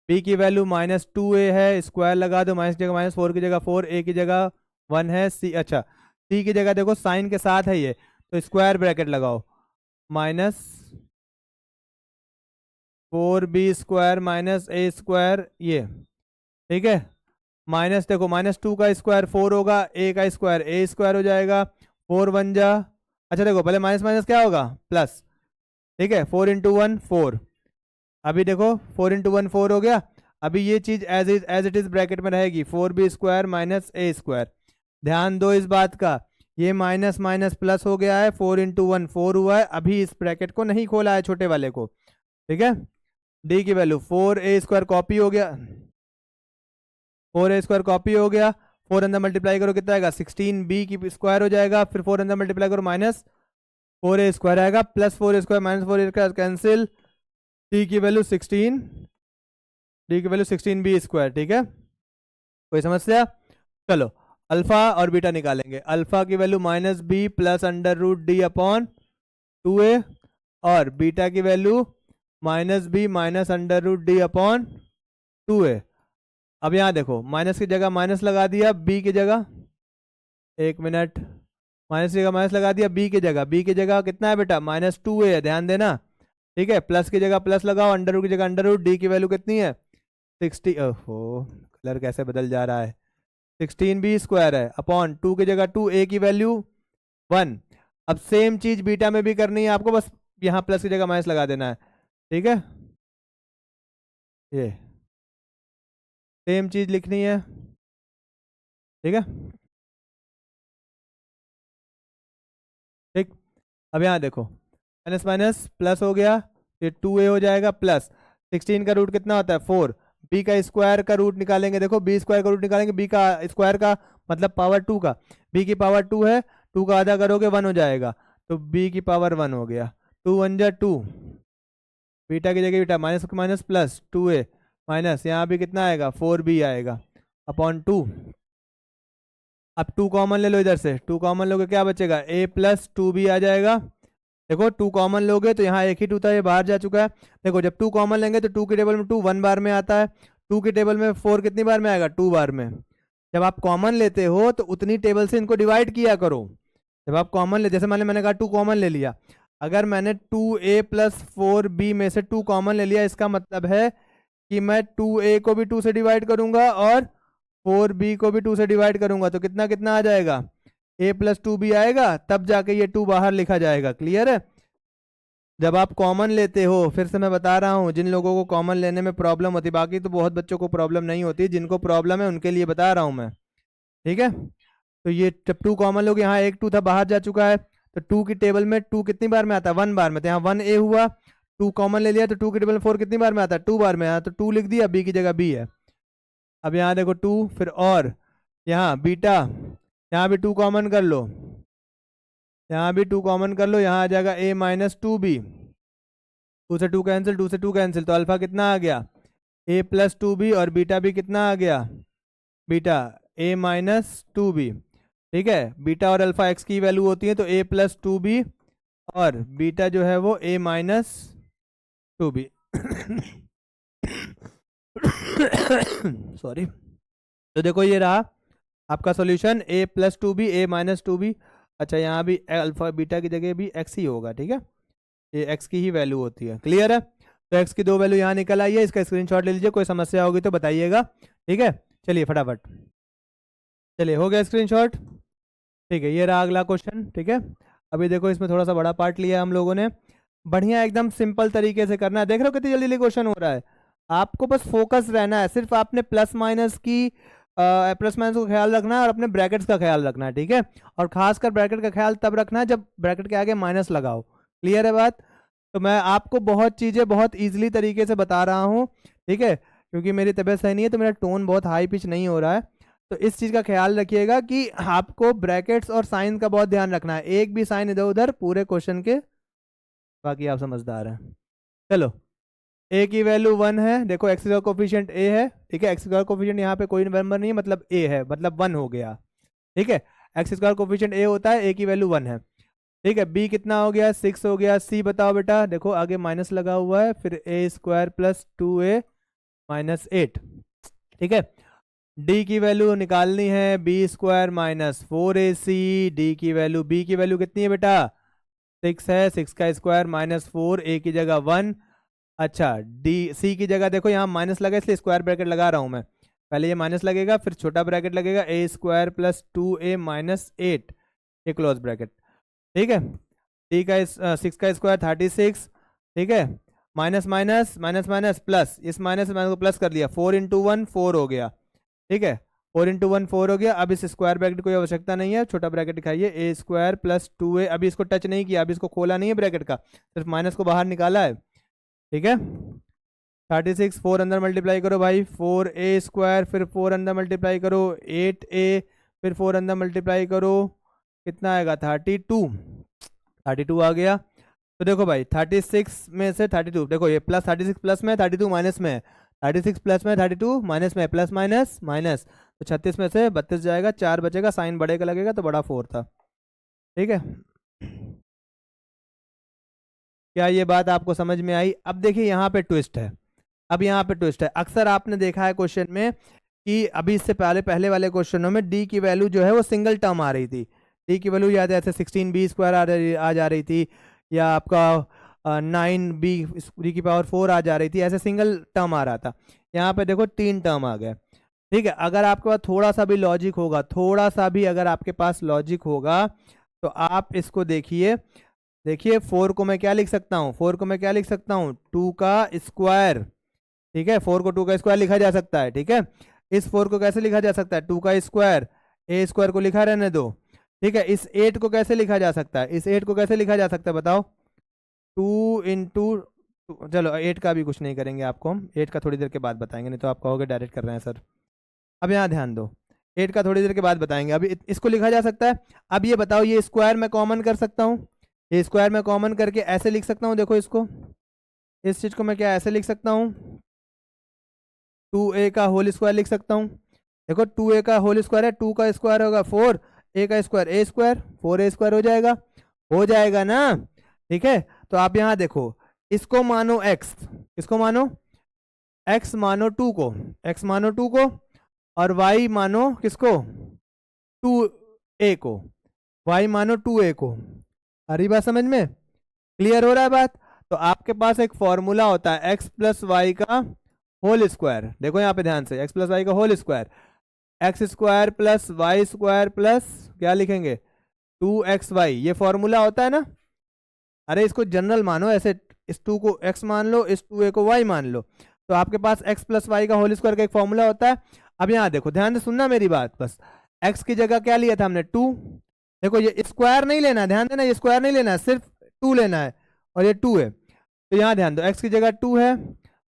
बी की वैल्यू -2a है, स्क्वायर लगा दो, माइनस की जगह -4 की जगह 4, ए की जगह 1 है। सी अच्छा, सी की जगह देखो साइन के साथ है ये, तो स्क्वायर ब्रैकेट लगाओ, -4b स्क्वायर माइनस ए स्क्वायर ये। ठीक है, माइनस देखो -2 का स्क्वायर 4 होगा, ए का स्क्वायर ए स्क्वायर हो जाएगा, 4 1 जा। अच्छा देखो पहले माइनस माइनस क्या होगा? प्लस। ठीक है, 4 × 1 4। अभी देखो 4 × 1 4 हो गया। अभी ये चीज एज इट इज ब्रैकेट में रहेगी, 4b स्क्वायर माइनस ए स्क्वायर। ध्यान दो इस बात का, ये माइनस माइनस प्लस हो गया है, 4 × 1 4 हुआ है। अभी इस ब्रैकेट को नहीं खोला है, छोटे वाले को। ठीक है, डी की वैल्यू 4a स्क्वायर कॉपी हो गया, 4a स्क्वायर कॉपी हो गया। 4 अंदर मल्टीप्लाई करो कितना आएगा? 16b की स्क्वायर हो जाएगा। फिर 4 अंदर मल्टीप्लाई करो, -4a स्क्वायर आएगा, plus 4a square minus 4a square cancel. D की वैल्यू 16, डी की वैल्यू 16b स्क्वायर। ठीक है, कोई समस्या? चलो अल्फा और बीटा निकालेंगे। अल्फा की value -b plus √d upon 2a, और बीटा की value -b minus √d upon 2a। अब यहाँ देखो माइनस की जगह माइनस लगा दिया, बी की जगह, एक मिनट, माइनस की जगह माइनस लगा दिया, बी की जगह कितना है बेटा? -2a है, ध्यान देना। ठीक है, प्लस की जगह प्लस लगाओ, अंडर की जगह अंडर, डी की वैल्यू कितनी है? 60। ओहो, कलर कैसे बदल जा रहा है। 16b स्क्वायर है, अपॉन 2 की जगह 2, ए की वैल्यू 1। अब सेम चीज बीटा में भी करनी है आपको, बस यहाँ प्लस की जगह माइनस लगा देना है। ठीक है, ये सेम चीज लिखनी है। ठीक है, ठीक। अब यहाँ देखो माइनस माइनस प्लस हो गया, ये 2a हो जाएगा, प्लस 16 का रूट कितना होता है? 4। बी का स्क्वायर का रूट निकालेंगे, देखो बी स्क्वायर का रूट निकालेंगे, बी का स्क्वायर का मतलब पावर 2 का, बी की पावर 2 है, 2 का आधा करोगे 1 हो जाएगा, तो बी की पावर 1 हो गया। 2 1 जा 2, बीटा की जगह beta, minus minus plus 2a minus, यहाँ भी कितना आएगा? 4b आएगा अपॉन 2। अब 2 कॉमन ले लो, इधर से 2 कॉमन लोगे क्या बचेगा? a प्लस 2b आ जाएगा। देखो 2 कॉमन लोगे तो यहाँ एक ही 2 था, ये बाहर जा चुका है। देखो जब 2 कॉमन लेंगे तो 2 की टेबल में 2 1 बार में आता है, 2 की टेबल में 4 कितनी बार में आएगा? 2 बार में। जब आप कॉमन लेते हो तो उतनी टेबल से इनको डिवाइड किया करो। जब आप कॉमन ले, जैसे मैंने कहा 2 कॉमन ले लिया, अगर मैंने 2a प्लस 4b में से 2 कॉमन ले लिया, इसका मतलब है कि मैं 2a को भी 2 से डिवाइड करूंगा और 4b को भी 2 से डिवाइड करूंगा, तो कितना कितना आ जाएगा? a प्लस 2b आएगा, तब जाके ये 2 बाहर लिखा जाएगा। क्लियर है? जब आप कॉमन लेते हो, फिर से मैं बता रहा हूँ, जिन लोगों को कॉमन लेने में प्रॉब्लम होती, बाकी तो बहुत बच्चों को प्रॉब्लम नहीं होती, जिनको प्रॉब्लम है उनके लिए बता रहा हूँ मैं। ठीक है, तो ये जब 2 कॉमन लोग, यहाँ एक 2 था बाहर जा चुका है, तो 2 की टेबल में 2 कितनी बार में आता है? 1 बार में, तो यहाँ 1a हुआ। 2 कॉमन ले लिया तो 2 की टेबल में 4 कितनी बार में आता है? 2 बार में आता, तो 2 लिख दिया, b की जगह b है। अब यहाँ देखो 2, फिर और यहाँ बीटा, यहाँ भी 2 कॉमन कर लो, यहाँ भी 2 कॉमन कर लो, यहाँ आ जाएगा a माइनस 2b, 2 से 2 कैंसिल, 2 से 2 कैंसिल, तो अल्फा कितना आ गया? a प्लस 2b, और बीटा भी कितना आ गया? Beta a minus 2b। ठीक है, बीटा और अल्फा x की वैल्यू होती है, तो a प्लस 2b और बीटा जो है वो a माइनस 2b। सॉरी। तो देखो ये रहा आपका solution, a plus 2b, a minus 2b। अच्छा, यहाँ भी अल्फा बीटा की जगह भी x ही होगा। ठीक है, ये एक्स की ही वैल्यू होती है। क्लियर है? तो एक्स की 2 वैल्यू यहाँ निकल आई है, इसका स्क्रीनशॉट ले लीजिए, कोई समस्या होगी तो बताइएगा। ठीक है, चलिए फटाफट, चलिए हो गया स्क्रीनशॉट। ठीक है, ये रहा अगला क्वेश्चन। ठीक है, अभी देखो इसमें थोड़ा सा बड़ा पार्ट लिया हम लोगों ने, बढ़िया एकदम सिंपल तरीके से करना है। देख रहे हो कितनी जल्दी जल्दी क्वेश्चन हो रहा है, आपको बस फोकस रहना है, सिर्फ आपने प्लस माइनस की प्लस माइनस का ख्याल रखना है और अपने ब्रैकेट्स का ख्याल रखना है। ठीक है, और खासकर ब्रैकेट का ख्याल तब रखना है जब ब्रैकेट के आगे माइनस लगाओ। क्लियर है बात? तो मैं आपको बहुत चीज़ें बहुत ईजिली तरीके से बता रहा हूँ। ठीक है, क्योंकि मेरी तबीयत सही नहीं है तो मेरा टोन बहुत हाई पिच नहीं हो रहा है, तो इस चीज़ का ख्याल रखिएगा कि आपको ब्रैकेट्स और साइन का बहुत ध्यान रखना है, एक भी साइन इधर उधर पूरे क्वेश्चन के, बाकी आप समझदार हैं। चलो, ए की वैल्यू 1 है, देखो एक्स का कोफिशिएंट ए है। ठीक है, एक्स का कोफिशिएंट यहाँ पे कोई नंबर नहीं है, मतलब ए है, मतलब 1 हो गया। ठीक है, एक्स का कोफिशिएंट ए होता है, ए की वैल्यू 1 है। ठीक है, बी कितना हो गया, 6 हो गया। सी बताओ बेटा, देखो आगे माइनस लगा हुआ है, फिर ए स्क्वायर प्लस 2a माइनस 8। ठीक है, डी की वैल्यू निकालनी है, B square minus 4ac। D की वैल्यू, बी की वैल्यू कितनी है बेटा, 6 है, 6 का स्क्वायर माइनस 4, ए की जगह 1। अच्छा, डी सी की जगह देखो यहाँ माइनस लगा इसलिए स्क्वायर ब्रैकेट लगा रहा हूँ मैं, पहले ये माइनस लगेगा फिर छोटा ब्रैकेट लगेगा, ए स्क्वायर प्लस 2a माइनस 8, ये क्लोज ब्रैकेट। ठीक है, डी का 6 का स्क्वायर 36। ठीक है, minus minus minus minus plus, इस माइनस से माइनस को प्लस कर लिया, 4 इंटू 1 4 हो गया। ठीक है, 4 इंटू 1 4 हो गया। अब इस स्क्वायर ब्रैकेट की कोई आवश्यकता नहीं है, छोटा ब्रैकेट दिखाइए, ए स्क्वायर प्लस 2a, अभी इसको टच नहीं किया, अभी इसको खोला नहीं है ब्रैकेट का, सिर्फ माइनस को बाहर निकाला है। ठीक है, 36, 4 अंदर मल्टीप्लाई करो भाई, 4a स्क्वायर, फिर 4 अंदर मल्टीप्लाई करो 8a, फिर 4 अंदर मल्टीप्लाई करो, कितना आएगा 32, 32 आ गया। तो देखो भाई 36 में से 32, देखो ये प्लस 36 प्लस में, 32 माइनस में, 36 प्लस में 32 माइनस में, प्लस माइनस माइनस, तो 36 में से 32 जाएगा, 4 बचेगा, साइन बड़े का लगेगा तो बड़ा 4 था। ठीक है, क्या ये बात आपको समझ में आई? अब देखिए यहाँ पे ट्विस्ट है, अब यहाँ पे ट्विस्ट है, अक्सर आपने देखा है क्वेश्चन में कि अभी इससे पहले पहले वाले क्वेश्चनों में डी की वैल्यू जो है वो सिंगल टर्म आ रही थी, डी की वैल्यू याद है ऐसे 16b स्क्वायर आ जा रही थी, या आपका 9b डी की पावर 4 आ जा रही थी, ऐसे सिंगल टर्म आ रहा था। यहाँ पे देखो 3 टर्म आ गए। ठीक है, अगर आपके पास थोड़ा सा भी लॉजिक होगा, थोड़ा सा भी अगर आपके पास लॉजिक होगा तो आप इसको देखिए, देखिए 4 को मैं क्या लिख सकता हूँ, 4 को मैं क्या लिख सकता हूँ, 2 का स्क्वायर। ठीक है, 4 को 2 का स्क्वायर लिखा जा सकता है। ठीक है, इस 4 को कैसे लिखा जा सकता है, 2 का स्क्वायर, ए स्क्वायर को लिखा रहने दो। ठीक है, इस 8 को कैसे लिखा जा सकता है, इस 8 को कैसे लिखा जा सकता है बताओ, 2 इंटू, चलो 8 का भी कुछ नहीं करेंगे, आपको हम 8 का थोड़ी देर के बाद बताएंगे, नहीं तो आप कहोगे डायरेक्ट कर रहे हैं सर। अब यहाँ ध्यान दो, 8 का थोड़ी देर के बाद बताएंगे, अभी इसको लिखा जा सकता है। अब ये बताओ, ये स्क्वायर मैं कॉमन कर सकता हूँ, ये स्क्वायर मैं कॉमन करके ऐसे लिख सकता हूँ, देखो इसको, इस चीज को मैं क्या ऐसे लिख सकता हूँ, 2a का होल स्क्वायर लिख सकता हूँ। देखो 2a का होल स्क्वायर है, 2 का स्क्वायर होगा 4, a का square a square, 4a square हो जाएगा ना। ठीक है, तो आप यहाँ देखो, इसको मानो x, इसको मानो x, मानो 2 को, x मानो 2 को, और y मानो किसको, 2a को, y मानो 2a को। आ रही बात समझ में? क्लियर हो रहा है बात? तो आपके पास एक फॉर्मूला होता है x प्लस वाई का होल स्क्वायर, देखो यहाँ पे ध्यान से, x प्लस वाई का whole square, X square plus Y square plus क्या लिखेंगे 2xy, ये फॉर्मूला होता है ना। अरे इसको जनरल मानो, ऐसे इस 2 को x मान लो, इस 2a को y मान लो, तो आपके पास x प्लस वाई का होल स्क्वायर का एक फॉर्मूला होता है। अब यहाँ देखो, ध्यान से सुनना मेरी बात, बस x की जगह क्या लिया था हमने 2, देखो ये स्क्वायर नहीं लेना है, ध्यान देना, ये स्क्वायर नहीं लेना है, सिर्फ 2 लेना है, और ये 2 है, तो यहाँ ध्यान दो, x की जगह 2 है,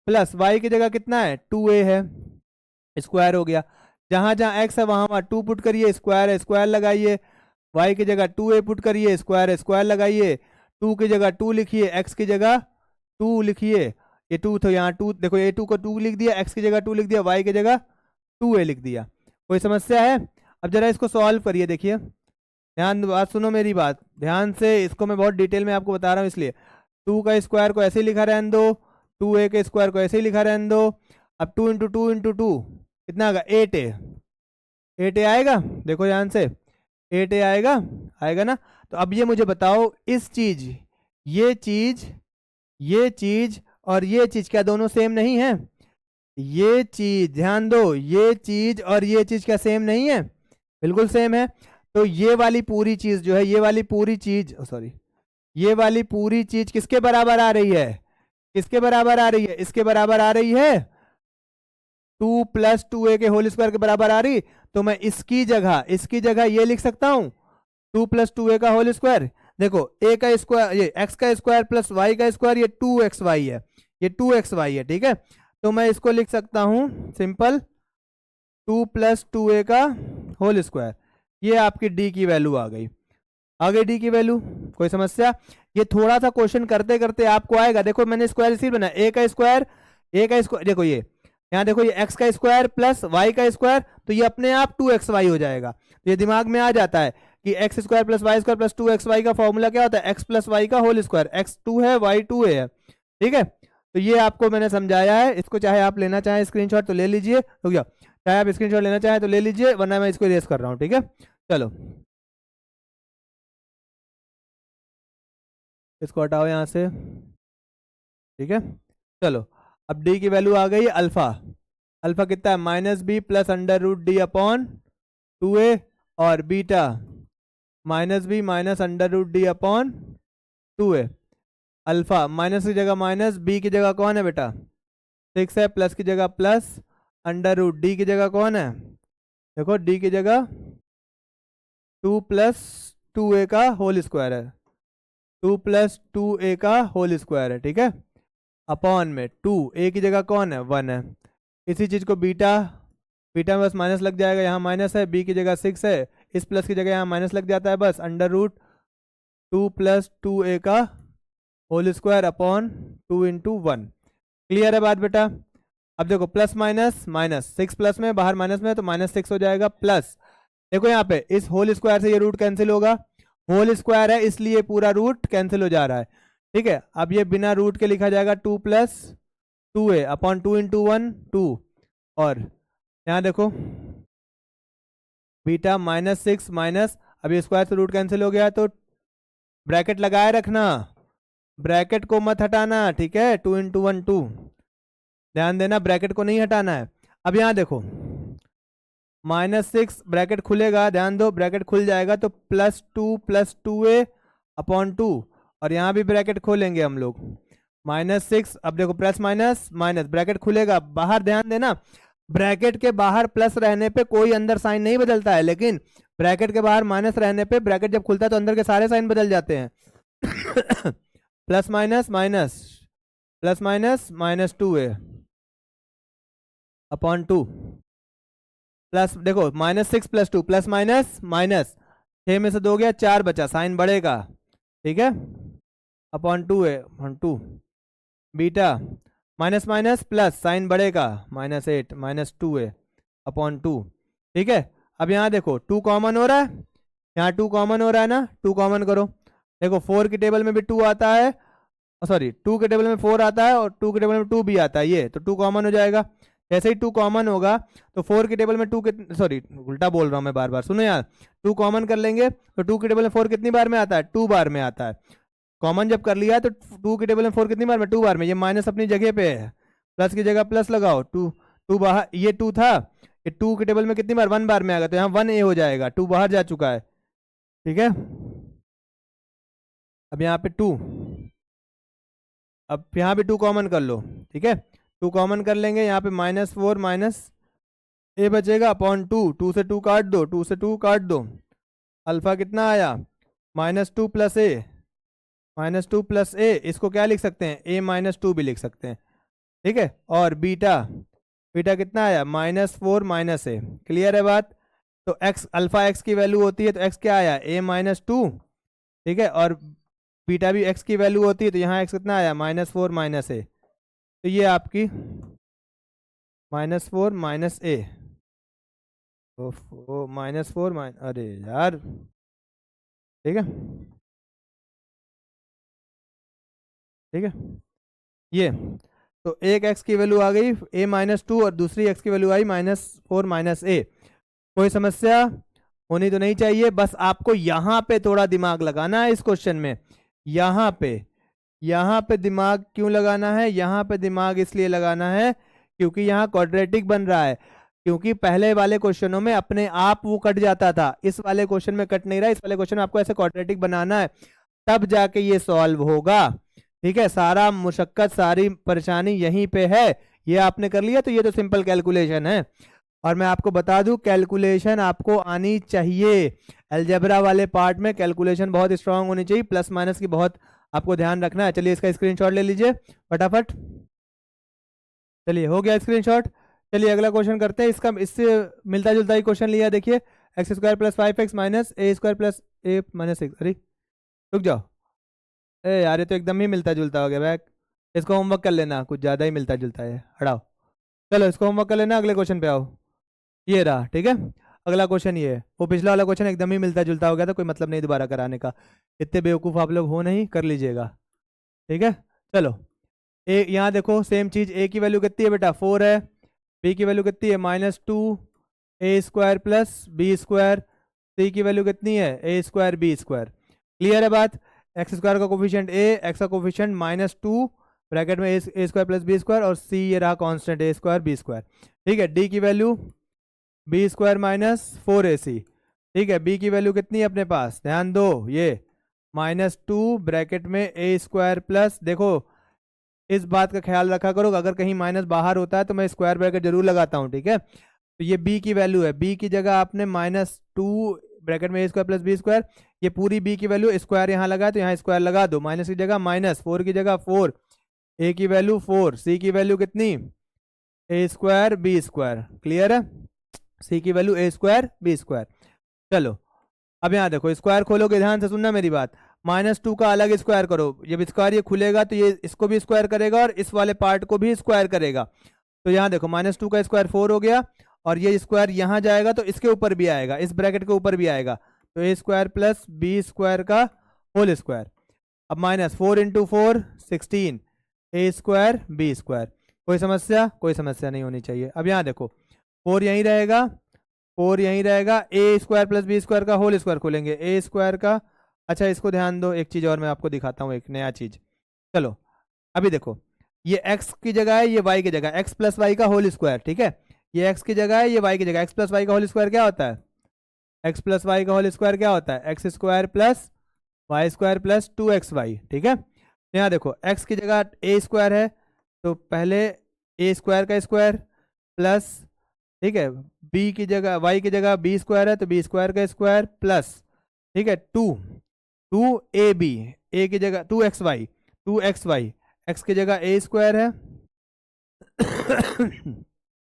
प्लस y की जगह कितना है 2a है, स्क्वायर हो गया, जहां जहां x है वहां वहां 2 पुट करिए, स्क्वायर है स्क्वायर लगाइए, y की जगह 2a पुट करिए, स्क्वायर है स्क्वायर लगाइए, 2 की जगह 2 लिखिए, x की जगह 2 लिखिए, ये 2 तो यहाँ 2, देखो ये 2 को 2 लिख दिया, x की जगह 2 लिख दिया, y की जगह 2a लिख दिया। कोई समस्या है? अब जरा इसको सॉल्व करिए, देखिए ध्यान, बात सुनो मेरी बात ध्यान से, इसको मैं बहुत डिटेल में आपको बता रहा हूँ, इसलिए 2 का स्क्वायर को ऐसे ही लिखा रहने दो, 2a के स्क्वायर को ऐसे ही लिखा रहने दो। अब 2 इंटू 2 इंटू 2 कितना आएगा 8a, 8a आएगा, देखो ध्यान से 8a आएगा, आएगा ना। तो अब ये मुझे बताओ, इस चीज ये चीज और ये चीज क्या दोनों सेम नहीं है? ये चीज ध्यान दो, ये चीज और ये चीज क्या सेम नहीं है? बिल्कुल सेम है। तो ये वाली पूरी चीज जो है, ये वाली पूरी चीज, सॉरी, ये वाली पूरी चीज किसके बराबर आ रही है? किसके बराबर आ रही है? इसके बराबर आ रही है, 2 + 2a के होल स्क्वायर के बराबर आ रही। तो मैं इसकी जगह ये लिख सकता हूं, 2 + 2a का होल स्क्वायर। देखो a का स्क्वायर, ये x का स्क्वायर प्लस y का स्क्वायर, ये 2xy है, ये 2xy है, ठीक है। तो मैं इसको लिख सकता हूं सिंपल 2 + 2a का होल स्क्वायर। ये आपकी d की वैल्यू आ गई। आ गई d की वैल्यू, कोई समस्या? ये थोड़ा सा क्वेश्चन करते करते आपको आएगा। देखो मैंने स्क्वायर इसी बनाया, a का स्क्वायर देखो ये यहाँ देखो, ये x का स्क्वायर प्लस y का स्क्वायर, तो ये अपने आप 2xy हो जाएगा। तो ये दिमाग में आ जाता है कि x² + y² + 2xy का फॉर्मूला क्या होता है? x + y का होल स्क्वायर। x 2 है, y 2a है, ठीक है। तो ये आपको मैंने समझाया है। इसको चाहे आप लेना चाहें स्क्रीनशॉट तो ले लीजिए, हो गया। चाहे आप स्क्रीनशॉट लेना चाहें तो ले लीजिए, वरना मैं इसको इरेज कर रहा हूँ, ठीक है। चलो इसको हटाओ यहाँ से, ठीक है। चलो अब d की वैल्यू आ गई अल्फा। अल्फा कितना है? -b + √d/2a, और beta -b -√d/2a। Alpha minus की जगह माइनस, बी की जगह कौन है बेटा? 6 है, प्लस की जगह प्लस, √d की जगह कौन है? देखो d की जगह 2 + 2a का होल स्क्वायर है, 2 + 2a का होल स्क्वायर है, ठीक है। अपॉन में 2, a की जगह कौन है? 1 है। इसी चीज को बीटा में बस माइनस लग जाएगा, यहाँ माइनस है, b की जगह 6 है, इस प्लस की जगह यहाँ माइनस लग जाता है, बस √2 + 2a का होल स्क्वायर अपॉन 2 × 1। क्लियर है बात बेटा? अब देखो प्लस माइनस माइनस, 6 प्लस में, बाहर माइनस में, तो -6 हो जाएगा, प्लस देखो यहाँ पे इस होल स्क्वायर से ये रूट कैंसिल होगा, होल स्क्वायर है इसलिए पूरा रूट कैंसिल हो जा रहा है, ठीक है। अब ये बिना रूट के लिखा जाएगा 2 + 2a अपॉन 2 × 1 2, और यहाँ देखो बीटा -6 माइनस, अब ये स्क्वायर से रूट कैंसिल हो गया, तो ब्रैकेट लगाए रखना, ब्रैकेट को मत हटाना, ठीक है। 2 × 1 2, ध्यान देना ब्रैकेट को नहीं हटाना है। अब यहाँ देखो -6 ब्रैकेट खुलेगा, ध्यान दो ब्रैकेट खुल जाएगा, तो +2 + 2a अपॉन 2, और यहाँ भी ब्रैकेट खोलेंगे हम लोग, -6, अब देखो प्लस माइनस माइनस, ब्रैकेट खुलेगा, बाहर ध्यान देना ब्रैकेट के बाहर प्लस रहने पे कोई अंदर साइन नहीं बदलता है, लेकिन ब्रैकेट के बाहर माइनस रहने पे ब्रैकेट जब खुलता है तो अंदर के सारे साइन बदल जाते हैं। Plus minus minus, plus minus -2a upon 2, plus देखो -6 + 2 प्लस माइनस माइनस, 6 में से 2 गया, 4 बचा, साइन बढ़ेगा, ठीक है, upon 2a upon 2, beta minus minus plus, sign बढ़ेगा, -8 -2a अपॉन 2, ठीक है। अब यहाँ देखो 2 कॉमन हो रहा है, यहाँ 2 कॉमन हो रहा है ना, 2 कॉमन करो, देखो 4 की टेबल में भी 2 आता है, सॉरी 2 के टेबल में 4 आता है, और 2 के टेबल में 2 भी आता है, ये तो 2 कॉमन हो जाएगा। जैसे ही 2 कॉमन होगा तो 4 की टेबल में 2 कितने, सॉरी उल्टा बोल रहा हूँ मैं, बार बार सुनो यार, 2 कॉमन कर लेंगे तो 2 की टेबल में 4 कितनी बार में आता है? 2 बार में आता है। कॉमन जब कर लिया तो 2 की टेबल में 4 कितनी बार में? 2 बार में। ये माइनस अपनी जगह पे है, प्लस की जगह प्लस लगाओ, 2 बाहर, ये 2 था, ये 2 की टेबल में कितनी बार? 1 बार में आएगा, तो यहाँ 1a हो जाएगा, 2 बाहर जा चुका है, ठीक है। अब यहाँ पे 2, अब यहाँ भी 2 कॉमन कर लो, ठीक है, 2 कॉमन कर लेंगे, यहाँ पे -4 माइनस a बचेगा अपॉन 2, 2 से 2 काट दो, 2 से 2 काट दो, अल्फा कितना आया? -2 + a, -2 + a, इसको क्या लिख सकते हैं? a - 2 भी लिख सकते हैं, ठीक है। और बीटा कितना आया? -4 - a, क्लियर है बात? तो x, अल्फा x की वैल्यू होती है तो x क्या आया? a - 2, ठीक है, और बीटा भी x की वैल्यू होती है, तो यहाँ x कितना आया? -4 - a, तो ये आपकी -4 - a, -4 अरे यार, ठीक है, ठीक है, ये तो एक x की वैल्यू आ गई a - 2, और दूसरी x की वैल्यू आई -4 - a। कोई समस्या होनी तो नहीं चाहिए, बस आपको यहाँ पे थोड़ा दिमाग लगाना है इस क्वेश्चन में, यहाँ पे यहाँ पे दिमाग क्यों लगाना है, यहाँ पे दिमाग इसलिए लगाना है क्योंकि यहाँ क्वाड्रेटिक बन रहा है, क्योंकि पहले वाले क्वेश्चनों में अपने आप वो कट जाता था, इस वाले क्वेश्चन में कट नहीं रहा, इस वाले क्वेश्चन में आपको ऐसे क्वाड्रेटिक बनाना है, तब जाके ये सॉल्व होगा। ठीक है, सारा मुशक्कत सारी परेशानी यहीं पे है। ये आपने कर लिया तो ये तो सिंपल कैलकुलेशन है। और मैं आपको बता दूं, कैलकुलेशन आपको आनी चाहिए, अलजेब्रा वाले पार्ट में कैलकुलेशन बहुत स्ट्रांग होनी चाहिए, प्लस माइनस की बहुत आपको ध्यान रखना है। चलिए इसका स्क्रीनशॉट ले लीजिए फटाफट। चलिए हो गया स्क्रीनशॉट। चलिए अगला क्वेश्चन करते हैं, इसका इससे मिलता जुलता ही क्वेश्चन लिया, देखिए x square plus 5x minus A square plus a minus 6। अरे रुक जाओ, ए यार ये तो एकदम ही मिलता जुलता हो गया बैक, इसको होमवर्क कर लेना, कुछ ज़्यादा ही मिलता जुलता है, हटाओ। चलो इसको होमवर्क कर लेना, अगले क्वेश्चन पे आओ। ये रहा, ठीक है, अगला क्वेश्चन ये है। वो पिछला वाला क्वेश्चन एकदम ही मिलता जुलता हो गया था, कोई मतलब नहीं दोबारा कराने का, इतने बेवकूफ़ आप लोग हो नहीं, कर लीजिएगा। ठीक है, चलो ए यहाँ देखो सेम चीज़, ए की वैल्यू कितनी है बेटा 4 है, बी की वैल्यू कितनी है -2 ए स्क्वायर प्लस बी स्क्वायर, सी की वैल्यू कितनी है ए स्क्वायर बी स्क्वायर। क्लियर है बात। एक्स स्क्वायर का कोफिशिएंट ए, एक्स का कोफिशिएंट -2 ब्रैकेट में a square plus B square, और सी ये रहा कांस्टेंट ए स्क्वायर बी स्क्वायर। ठीक है, डी की वैल्यू बी स्क्वायर -4ac। ठीक है, बी की वैल्यू कितनी है अपने पास, ध्यान दो, ये -2 ब्रैकेट में ए स्क्वायर प्लस, देखो इस बात का ख्याल रखा करो, अगर कहीं माइनस बाहर होता है तो मैं स्क्वायर ब्रैकेट जरूर लगाता हूँ। ठीक है, तो ये b की वैल्यू है, b की जगह आपने -2 ब्रैकेट में a square plus B square, ये पूरी b की वैल्यू, स्क्वायर यहाँ लगा तो यहाँ स्क्वायर लगा दो, माइनस की जगह माइनस, 4 की जगह 4, a की वैल्यू 4, c की वैल्यू कितनी ए स्क्वायर बी स्क्वायर। क्लियर है, c की वैल्यू ए स्क्वायर बी स्क्वायर। चलो अब यहाँ देखो, स्क्वायर खोलोगे, ध्यान से सुनना मेरी बात, -2 का अलग स्क्वायर करो, जब स्क्वायर ये खुलेगा तो ये इसको भी स्क्वायर करेगा और इस वाले पार्ट को भी स्क्वायर करेगा। तो यहाँ देखो -2 का स्क्वायर 4 हो गया, और ये स्क्वायर यहाँ जाएगा तो इसके ऊपर भी आएगा, इस ब्रैकेट के ऊपर भी आएगा, तो ए स्क्वायर प्लस बी स्क्वायर का होल स्क्वायर। अब -4 × 4 16 ए स्क्वायर बी स्क्वायर। कोई समस्या, कोई समस्या नहीं होनी चाहिए। अब यहाँ देखो 4 यहीं रहेगा, 4 यहीं रहेगा, ए स्क्वायर प्लस बी स्क्वायर का होल स्क्वायर खोलेंगे, ए स्क्वायर का, अच्छा इसको ध्यान दो, एक चीज़ और मैं आपको दिखाता हूँ, एक नया चीज़। चलो अभी देखो, ये x की जगह है, ये y की जगह, x प्लस वाई का होल स्क्वायर। ठीक है, ये x की जगह है, ये y की जगह, x प्लस वाई का होल स्क्वायर क्या होता है, x प्लस वाई का होल स्क्वायर क्या होता है, X square plus Y square plus 2xy। ठीक है, यहाँ देखो x की जगह a स्क्वायर है, तो पहले a स्क्वायर का स्क्वायर प्लस, ठीक है, b की जगह, y की जगह b स्क्वायर है तो b स्क्वायर का स्क्वायर प्लस, ठीक है, 2ab, a की जगह 2xy, x की जगह a स्क्वायर है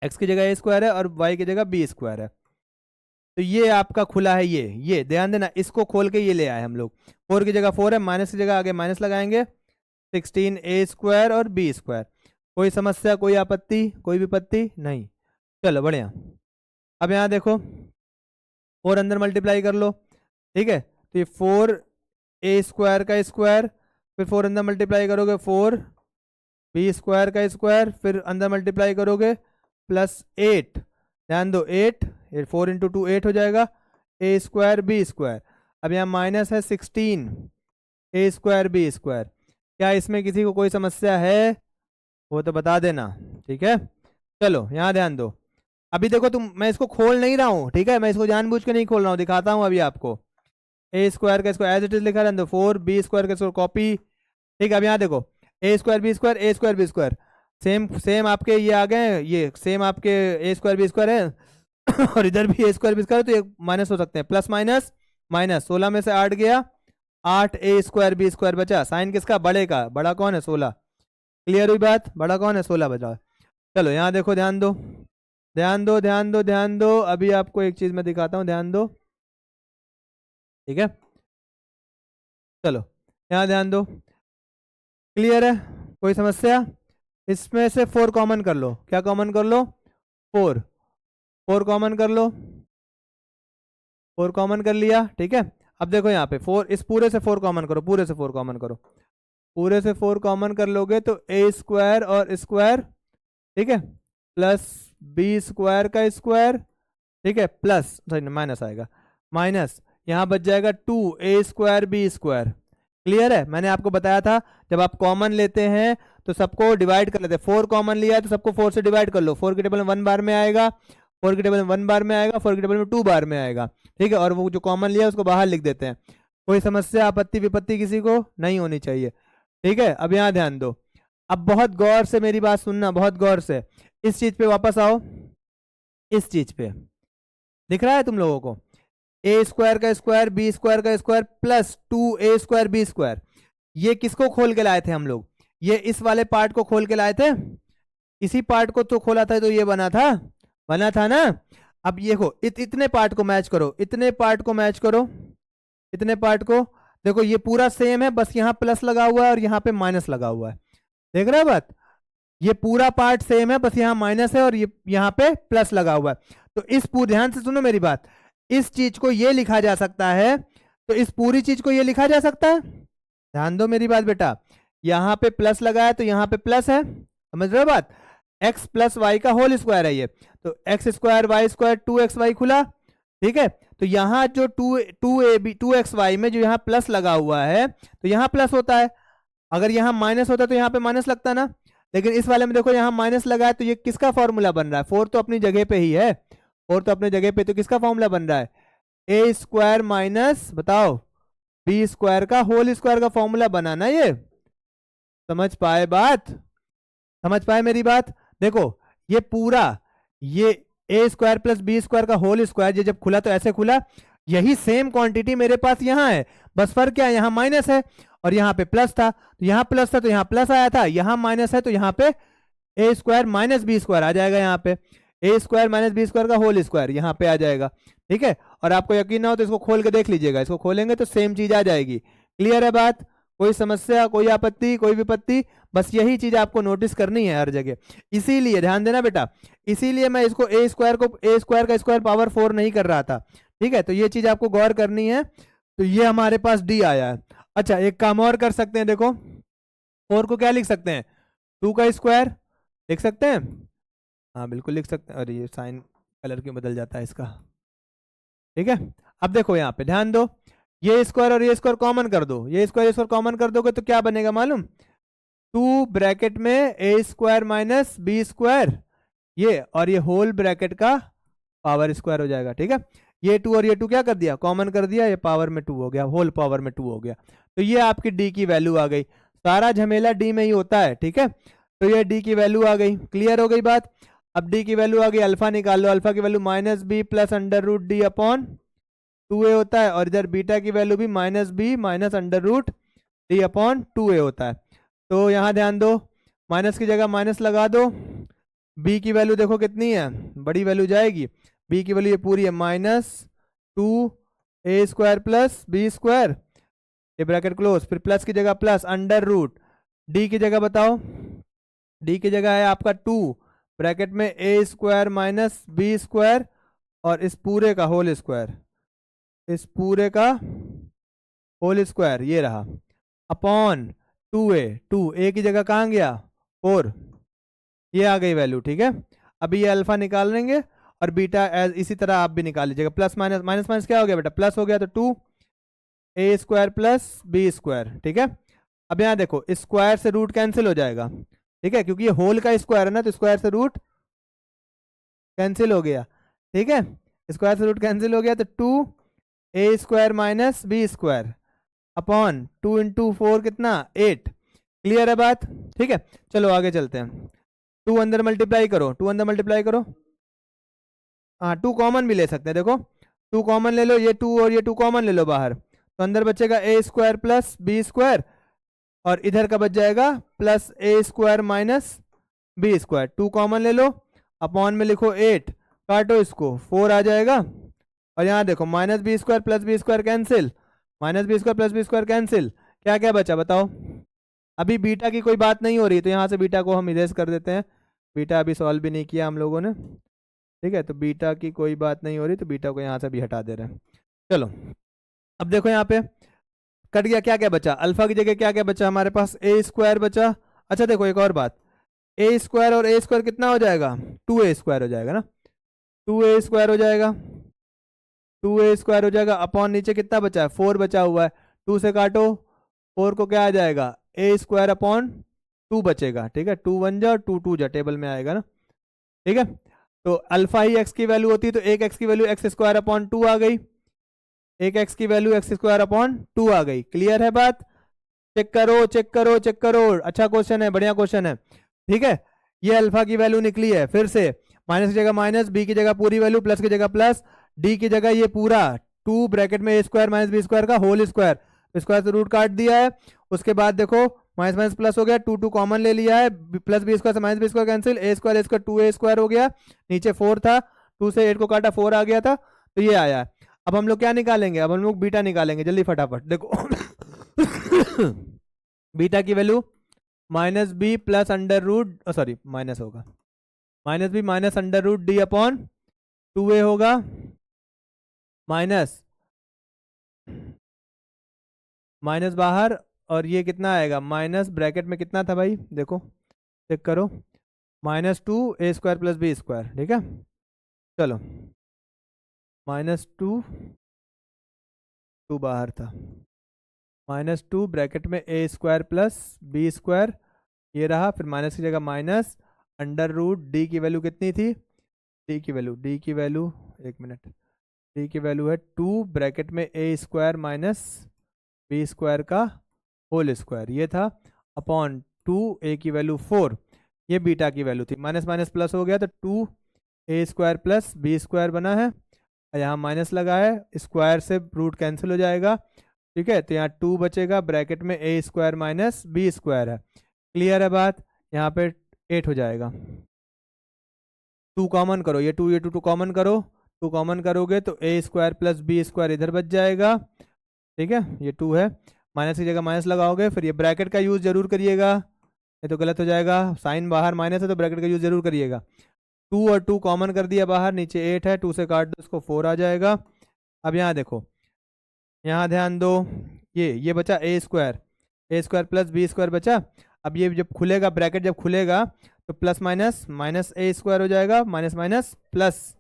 x की जगह a स्क्वायर है और y की जगह b स्क्वायर है। तो ये आपका खुला है, ये ध्यान देना, इसको खोल के ये ले आए हम लोग, 4 की जगह 4 है, माइनस की जगह आगे माइनस लगाएंगे, 16 a स्क्वायर और b स्क्वायर। कोई समस्या, कोई आपत्ति, कोई विपत्ति नहीं। चलो बढ़िया। अब यहाँ देखो 4 अंदर मल्टीप्लाई कर लो, ठीक है, तो ये 4 ए स्क्वायर का स्क्वायर, फिर 4 अंदर मल्टीप्लाई करोगे 4 बी स्क्वायर का स्क्वायर, फिर अंदर मल्टीप्लाई करोगे +8, ध्यान दो 8, 4 × 2 8 हो जाएगा, ए स्क्वायर बी स्क्वायर। अब यहाँ माइनस है 16 ए स्क्वायर बी स्क्वायर। क्या इसमें किसी को कोई समस्या है, वो तो बता देना। ठीक है, चलो यहाँ ध्यान दो, अभी देखो तुम, मैं इसको खोल नहीं रहा हूँ, ठीक है, मैं इसको जानबूझ के नहीं खोल रहा हूँ, दिखाता हूँ अभी आपको। ए स्क्वायर का स्क्वायर एज इट इज लिखा रहने दो, 4 बी स्क्वायर का स्क्वायर कॉपी। ठीक है, अब यहाँ देखो ए स्क्वायर बी स्क्वायर, ए स्क्वायर बी स्क्वायर सेम आपके ये आ गए, ये सेम आपके ए स्क्वायर बी स्क्वायर है और इधर भी ए स्क्वायर बी स्क्वायर, तो ये माइनस हो सकते हैं, प्लस माइनस माइनस, 16 में से 8 गया, 8 ए स्क्वायर बी स्क्वायर बचा, साइन किसका, बड़े का, बड़ा कौन है 16। क्लियर हुई बात, बड़ा कौन है 16 बचा। चलो यहाँ देखो, ध्यान दो ध्यान दो ध्यान दो ध्यान दो, अभी आपको एक चीज मैं दिखाता हूँ, ध्यान दो। ठीक है, चलो यहाँ ध्यान दो, क्लियर है, कोई समस्या। इसमें से 4 कॉमन कर लो, क्या कॉमन कर लो, 4 कॉमन कर लो, 4 कॉमन कर लिया। ठीक है, अब देखो यहाँ पे 4, इस पूरे से 4 कॉमन करो, पूरे से 4 कॉमन करो, पूरे से 4 कॉमन कर लोगे तो ए स्क्वायर और स्क्वायर, ठीक है, प्लस बी स्क्वायर का स्क्वायर, ठीक है, प्लस सॉरी माइनस आएगा, माइनस यहाँ बच जाएगा 2 ए स्क्वायर बी स्क्वायर। क्लियर है? मैंने आपको बताया था जब आप कॉमन लेते हैं तो सबको डिवाइड कर लेते हैं। 4 कॉमन लिया है तो सबको 4 से डिवाइड कर लो। 4 की टेबल में 1 बार में आएगा, 4 की टेबल में 1 बार में आएगा, 4 की टेबल में 2 बार में आएगा। ठीक है, और वो जो कॉमन लिया है उसको बाहर लिख देते हैं। कोई समस्या, आपत्ति विपत्ति किसी को नहीं होनी चाहिए। ठीक है, अब यहाँ ध्यान दो। अब बहुत गौर से मेरी बात सुनना, बहुत गौर से। इस चीज पे वापस आओ, इस चीज पे दिख रहा है तुम लोगों को? ए स्क्वायर का स्क्वायर बी स्क्वायर का square plus 2a square B square, ये किसको खोल के लाए थे हम लोग? ये इस वाले पार्ट को खोल के लाए थे। इसी पार्ट को तो खोला था तो ये बना था ना। अब ये देखो इतने पार्ट को मैच करो, इतने पार्ट को मैच करो, इतने पार्ट को देखो, ये पूरा सेम है, बस यहाँ प्लस लगा हुआ है और यहाँ पे माइनस लगा हुआ है। देख रहे हो बात? ये पूरा पार्ट सेम है, बस यहाँ माइनस है और ये यहाँ पे प्लस लगा हुआ है। तो इस पूरे, ध्यान से सुनो मेरी बात, इस चीज को ये लिखा जा सकता है, तो इस पूरी चीज को ये लिखा जा सकता है। ध्यान दो मेरी बात बेटा, यहाँ पे प्लस लगा है तो यहाँ पे प्लस है, समझ रहे हो बात? x प्लस वाई का होल स्क्वायर है ये, तो x square Y square 2xy खुला। ठीक है, तो यहाँ जो 2xy में जो यहाँ प्लस लगा हुआ है तो यहाँ प्लस होता है, अगर यहाँ माइनस होता तो यहाँ पे माइनस लगता ना। लेकिन इस वाले में देखो यहाँ माइनस लगा है, तो ये किसका फॉर्मूला बन रहा है? 4 तो अपनी जगह पे ही है, 4 तो अपनी जगह पे, तो किसका फॉर्मूला बन रहा है? ए स्क्वायर माइनस, बताओ, बी स्क्वायर का होल स्क्वायर का फॉर्मूला बनाना। ये समझ पाए बात? समझ पाए मेरी बात? देखो ये पूरा, ये ए स्क्वायर प्लस बी स्क्वायर का होल स्क्वायर, ये जब खुला तो ऐसे खुला। यही सेम क्वांटिटी मेरे पास यहाँ है, बस फर्क क्या है, यहाँ माइनस है और यहाँ पे प्लस था, तो यहाँ प्लस था तो यहाँ प्लस आया था, यहाँ माइनस है तो यहाँ पे ए स्क्वायर माइनस बी स्क्वायर आ जाएगा। यहाँ पे ए स्क्वायर माइनस बी स्क्वायर का होल स्क्वायर यहाँ पे आ जाएगा। ठीक है, और आपको यकीन ना हो तो इसको खोल के देख लीजिएगा, इसको खोलेंगे तो सेम चीज आ जाएगी। क्लियर है बात? कोई समस्या, कोई आपत्ति, कोई विपत्ति? बस यही चीज आपको नोटिस करनी है हर जगह। इसीलिए ध्यान देना बेटा, इसीलिए मैं इसको ए स्क्वायर का स्क्वायर पावर 4 नहीं कर रहा था। ठीक है, तो ये चीज आपको गौर करनी है। तो ये हमारे पास डी आया है। अच्छा, एक काम और कर सकते हैं, देखो 4 को क्या लिख सकते हैं? 2 का स्क्वायर लिख सकते हैं। हाँ बिल्कुल लिख सकते हैं। अरे ये साइन कलर क्यों बदल जाता है इसका? ठीक है, अब देखो यहाँ पे ध्यान दो, ये स्क्वायर और ये स्क्वायर कॉमन कर दो, ये स्क्वायर कॉमन कर दोगे तो क्या बनेगा मालूम? 2 ब्रैकेट में a square minus B square, ये और ये होल ब्रैकेट का पावर स्क्वायर हो जाएगा। ठीक है, ये 2 और ये 2 क्या कर दिया? कॉमन कर दिया, ये पावर में 2 हो गया, होल पावर में 2 हो गया। तो ये आपकी डी की वैल्यू आ गई। सारा झमेला डी में ही होता है। ठीक है, तो ये डी की वैल्यू आ गई। क्लियर हो गई बात? अब डी की वैल्यू आ गई, अल्फा निकाल लो। अल्फा की value minus B plus under root D upon 2a होता है, और इधर बीटा की वैल्यू भी minus B minus under root D upon 2a होता है। तो यहाँ ध्यान दो, माइनस की जगह माइनस लगा दो। बी की वैल्यू देखो कितनी है, बड़ी वैल्यू जाएगी। बी की वैल्यू ये पूरी है -2a square plus B square, ये ब्रैकेट क्लोज, फिर प्लस की जगह प्लस अंडर रूट, डी की जगह बताओ, डी की जगह है आपका 2 ब्रैकेट में a square minus B square और इस पूरे का होल स्क्वायर, इस पूरे का होल स्क्वायर ये रहा, अपॉन 2a की जगह कहाँ गया 4, ये आ गई वैल्यू। ठीक है, अभी ये अल्फा निकाल लेंगे और बीटा एज इसी तरह आप भी निकाल लीजिएगा। प्लस माइनस, माइनस माइनस क्या हो गया बेटा? प्लस हो गया, तो 2a square plus B square. ठीक है, अब यहाँ देखो स्क्वायर से रूट कैंसिल हो जाएगा। ठीक है, क्योंकि ये होल का स्क्वायर है ना, तो स्क्वायर से रूट कैंसिल हो गया। ठीक है, स्क्वायर से रूट कैंसिल हो गया, तो 2a square minus B square upon 2 into 4 कितना 8। क्लियर है बात? ठीक है, चलो आगे चलते हैं। 2 अंदर मल्टीप्लाई करो, 2 अंदर मल्टीप्लाई करो। हाँ 2 कॉमन भी ले सकते हैं, देखो 2 कॉमन ले लो, ये 2 और ये 2 कॉमन ले लो बाहर, तो अंदर बचेगा a square plus B square और इधर का बच जाएगा plus a square minus B square. 2 common ले लो, अपॉन में लिखो 8, काटो इसको 4 आ जाएगा, और यहाँ देखो minus B square plus B square cancel, minus B square plus B square cancel, क्या क्या बचा बताओ? अभी बीटा की कोई बात नहीं हो रही, तो यहाँ से बीटा को हम इरेज कर देते हैं। बीटा अभी सॉल्व भी नहीं किया हम लोगों ने। ठीक है, तो बीटा की कोई बात नहीं हो रही, तो बीटा को यहाँ से भी हटा दे रहे हैं। चलो अब देखो यहाँ पे कट गया, क्या क्या बचा? अल्फा की जगह क्या क्या बचा हमारे पास? ए स्क्वायर बचा। अच्छा देखो एक और बात, ए स्क्वायर और ए स्क्वायर कितना हो जाएगा? 2a स्क्वायर हो जाएगा ना, 2a स्क्वायर हो जाएगा, 2a स्क्वायर हो जाएगा, अपॉन नीचे कितना बचा है? 4 बचा हुआ है, 2 से काटो 4 को क्या आ जाएगा, ए स्क्वायर अपॉन 2 बचेगा, ठीक है, 2 1 जा, 2 2 जा, टेबल में आएगा ना, ठीक है। तो अल्फा ही एक्स की वैल्यू होती है, तो एक एक्स की वैल्यू एक्स स्क्वायर अपॉन 2 आ गई, एक एक्स की वैल्यू एक्स स्क्वायर अपॉन 2 आ गई। क्लियर है बात? चेक करो चेक करो चेक करो, अच्छा क्वेश्चन है, बढ़िया क्वेश्चन है, ठीक है। ये अल्फा की वैल्यू निकली है, फिर से माइनस की जगह माइनस, बी की जगह पूरी वैल्यू, प्लस की जगह प्लस, डी की जगह ये पूरा 2 ब्रैकेट में a square minus B square का होल स्क्वायर, स्क्वायर से रूट काट दिया है। उसके बाद देखो माइनस माइनस प्लस हो गया, 2 2 कॉमन ले लिया है, प्लस बी स्क्वायर से माइनस बी स्क्वायर कैंसिल, ए स्क्वायर 2 ए स्क्वायर हो गया, नीचे 4 था, 2 से 8 को काटा 4 आ गया था, तो ये आया है। अब हम लोग क्या निकालेंगे, अब हम लोग बीटा निकालेंगे, जल्दी फटाफट देखो बीटा की value minus B plus under root, sorry minus होगा, minus B minus under root D upon 2a होगा, माइनस माइनस बाहर, और ये कितना आएगा, माइनस ब्रैकेट में कितना था भाई, देखो चेक करो, -2 ए स्क्वायर प्लस बी स्क्वायर, ठीक है। चलो -2 2 बाहर था, -2 ब्रैकेट में a square plus B square, ये रहा, फिर माइनस की जगह माइनस, अंडर रूट डी की वैल्यू कितनी थी, डी की वैल्यू एक मिनट, डी की वैल्यू है 2 ब्रैकेट में a square minus B square का होल स्क्वायर, ये था, अपॉन 2 ए की वैल्यू 4, ये बीटा की वैल्यू थी, माइनस माइनस प्लस हो गया तो 2 ए स्क्वायर प्लस बी स्क्वायर बना है, यहाँ माइनस लगा है, स्क्वायर से रूट कैंसिल हो जाएगा, ठीक है, तो यहाँ 2 बचेगा, ब्रैकेट में a square minus B square है। क्लियर है बात? यहाँ पे 8 हो जाएगा, 2 कॉमन करो, ये 2 कॉमन करो, 2 कॉमन करोगे तो ए स्क्वायर प्लस बी स्क्वायर इधर बच जाएगा, ठीक है, ये 2 है, माइनस की जगह माइनस लगाओगे, फिर ये ब्रैकेट का यूज़ जरूर करिएगा, ये तो गलत हो जाएगा, साइन बाहर माइनस है तो ब्रैकेट का यूज़ जरूर करिएगा। 2 और 2 कॉमन कर दिया बाहर, नीचे 8 है, 2 से काट दो इसको, 4 आ जाएगा। अब यहाँ देखो, यहाँ ध्यान दो, ये बचा a square plus B square बचा, अब ये जब खुलेगा, ब्रैकेट जब खुलेगा तो प्लस माइनस माइनस ए स्क्वायर हो जाएगा, minus minus plus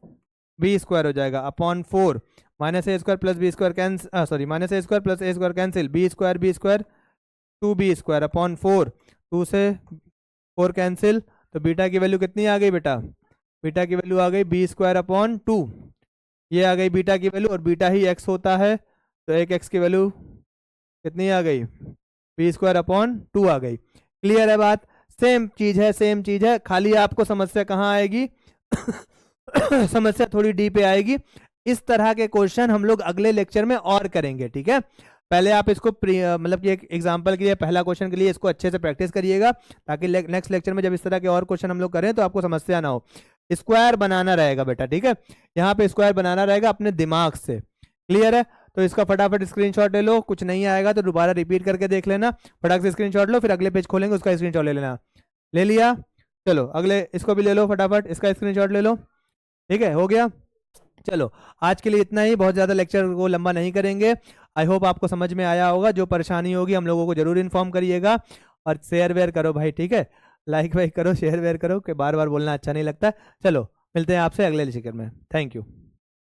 B square हो जाएगा, upon 4, minus A square plus B square cancel, sorry minus A square plus a square cancel, b square 2 b square upon 4, 2 से 4 cancel, तो beta की value कितनी आ गई बेटा, बीटा की वैल्यू आ गई बी स्क्वायर अपॉन 2, ये आ गई बीटा की वैल्यू, और बीटा ही एक्स होता है, तो एक एक्स की वैल्यू कितनी आ गई, बी स्क्वायर अपॉन 2 आ गई। क्लियर है बात? सेम चीज है, खाली आपको समस्या कहाँ आएगी समस्या थोड़ी डी पे आएगी। इस तरह के क्वेश्चन हम लोग अगले लेक्चर में और करेंगे, ठीक है। पहले आप इसको मतलब कि एक एग्जांपल के लिए, पहला क्वेश्चन के लिए इसको अच्छे से प्रैक्टिस करिएगा, ताकि नेक्स्ट लेक्चर में जब इस तरह के और क्वेश्चन हम लोग करें तो आपको समस्या ना हो। स्क्वायर बनाना रहेगा बेटा, ठीक है, यहाँ पे स्क्वायर बनाना रहेगा अपने दिमाग से। क्लियर है? तो इसका फटाफट स्क्रीनशॉट ले लो, कुछ नहीं आएगा तो दोबारा रिपीट करके देख लेना, फटाक से स्क्रीनशॉट लो, फिर अगले पेज खोलेंगे उसका स्क्रीनशॉट ले लेना। ले लिया? चलो अगले इसको भी ले लो, फटाफट इसका स्क्रीनशॉट ले लो, ठीक है, हो गया। चलो आज के लिए इतना ही, बहुत ज़्यादा लेक्चर को लंबा नहीं करेंगे। आई होप आपको समझ में आया होगा, जो परेशानी होगी हम लोगों को जरूर इन्फॉर्म करिएगा, और शेयर वेयर करो भाई, ठीक है, लाइक वाइक करो, शेयर वेयर करो, कि बार बार बोलना अच्छा नहीं लगता। चलो मिलते हैं आपसे अगले लेक्चर में, थैंक यू।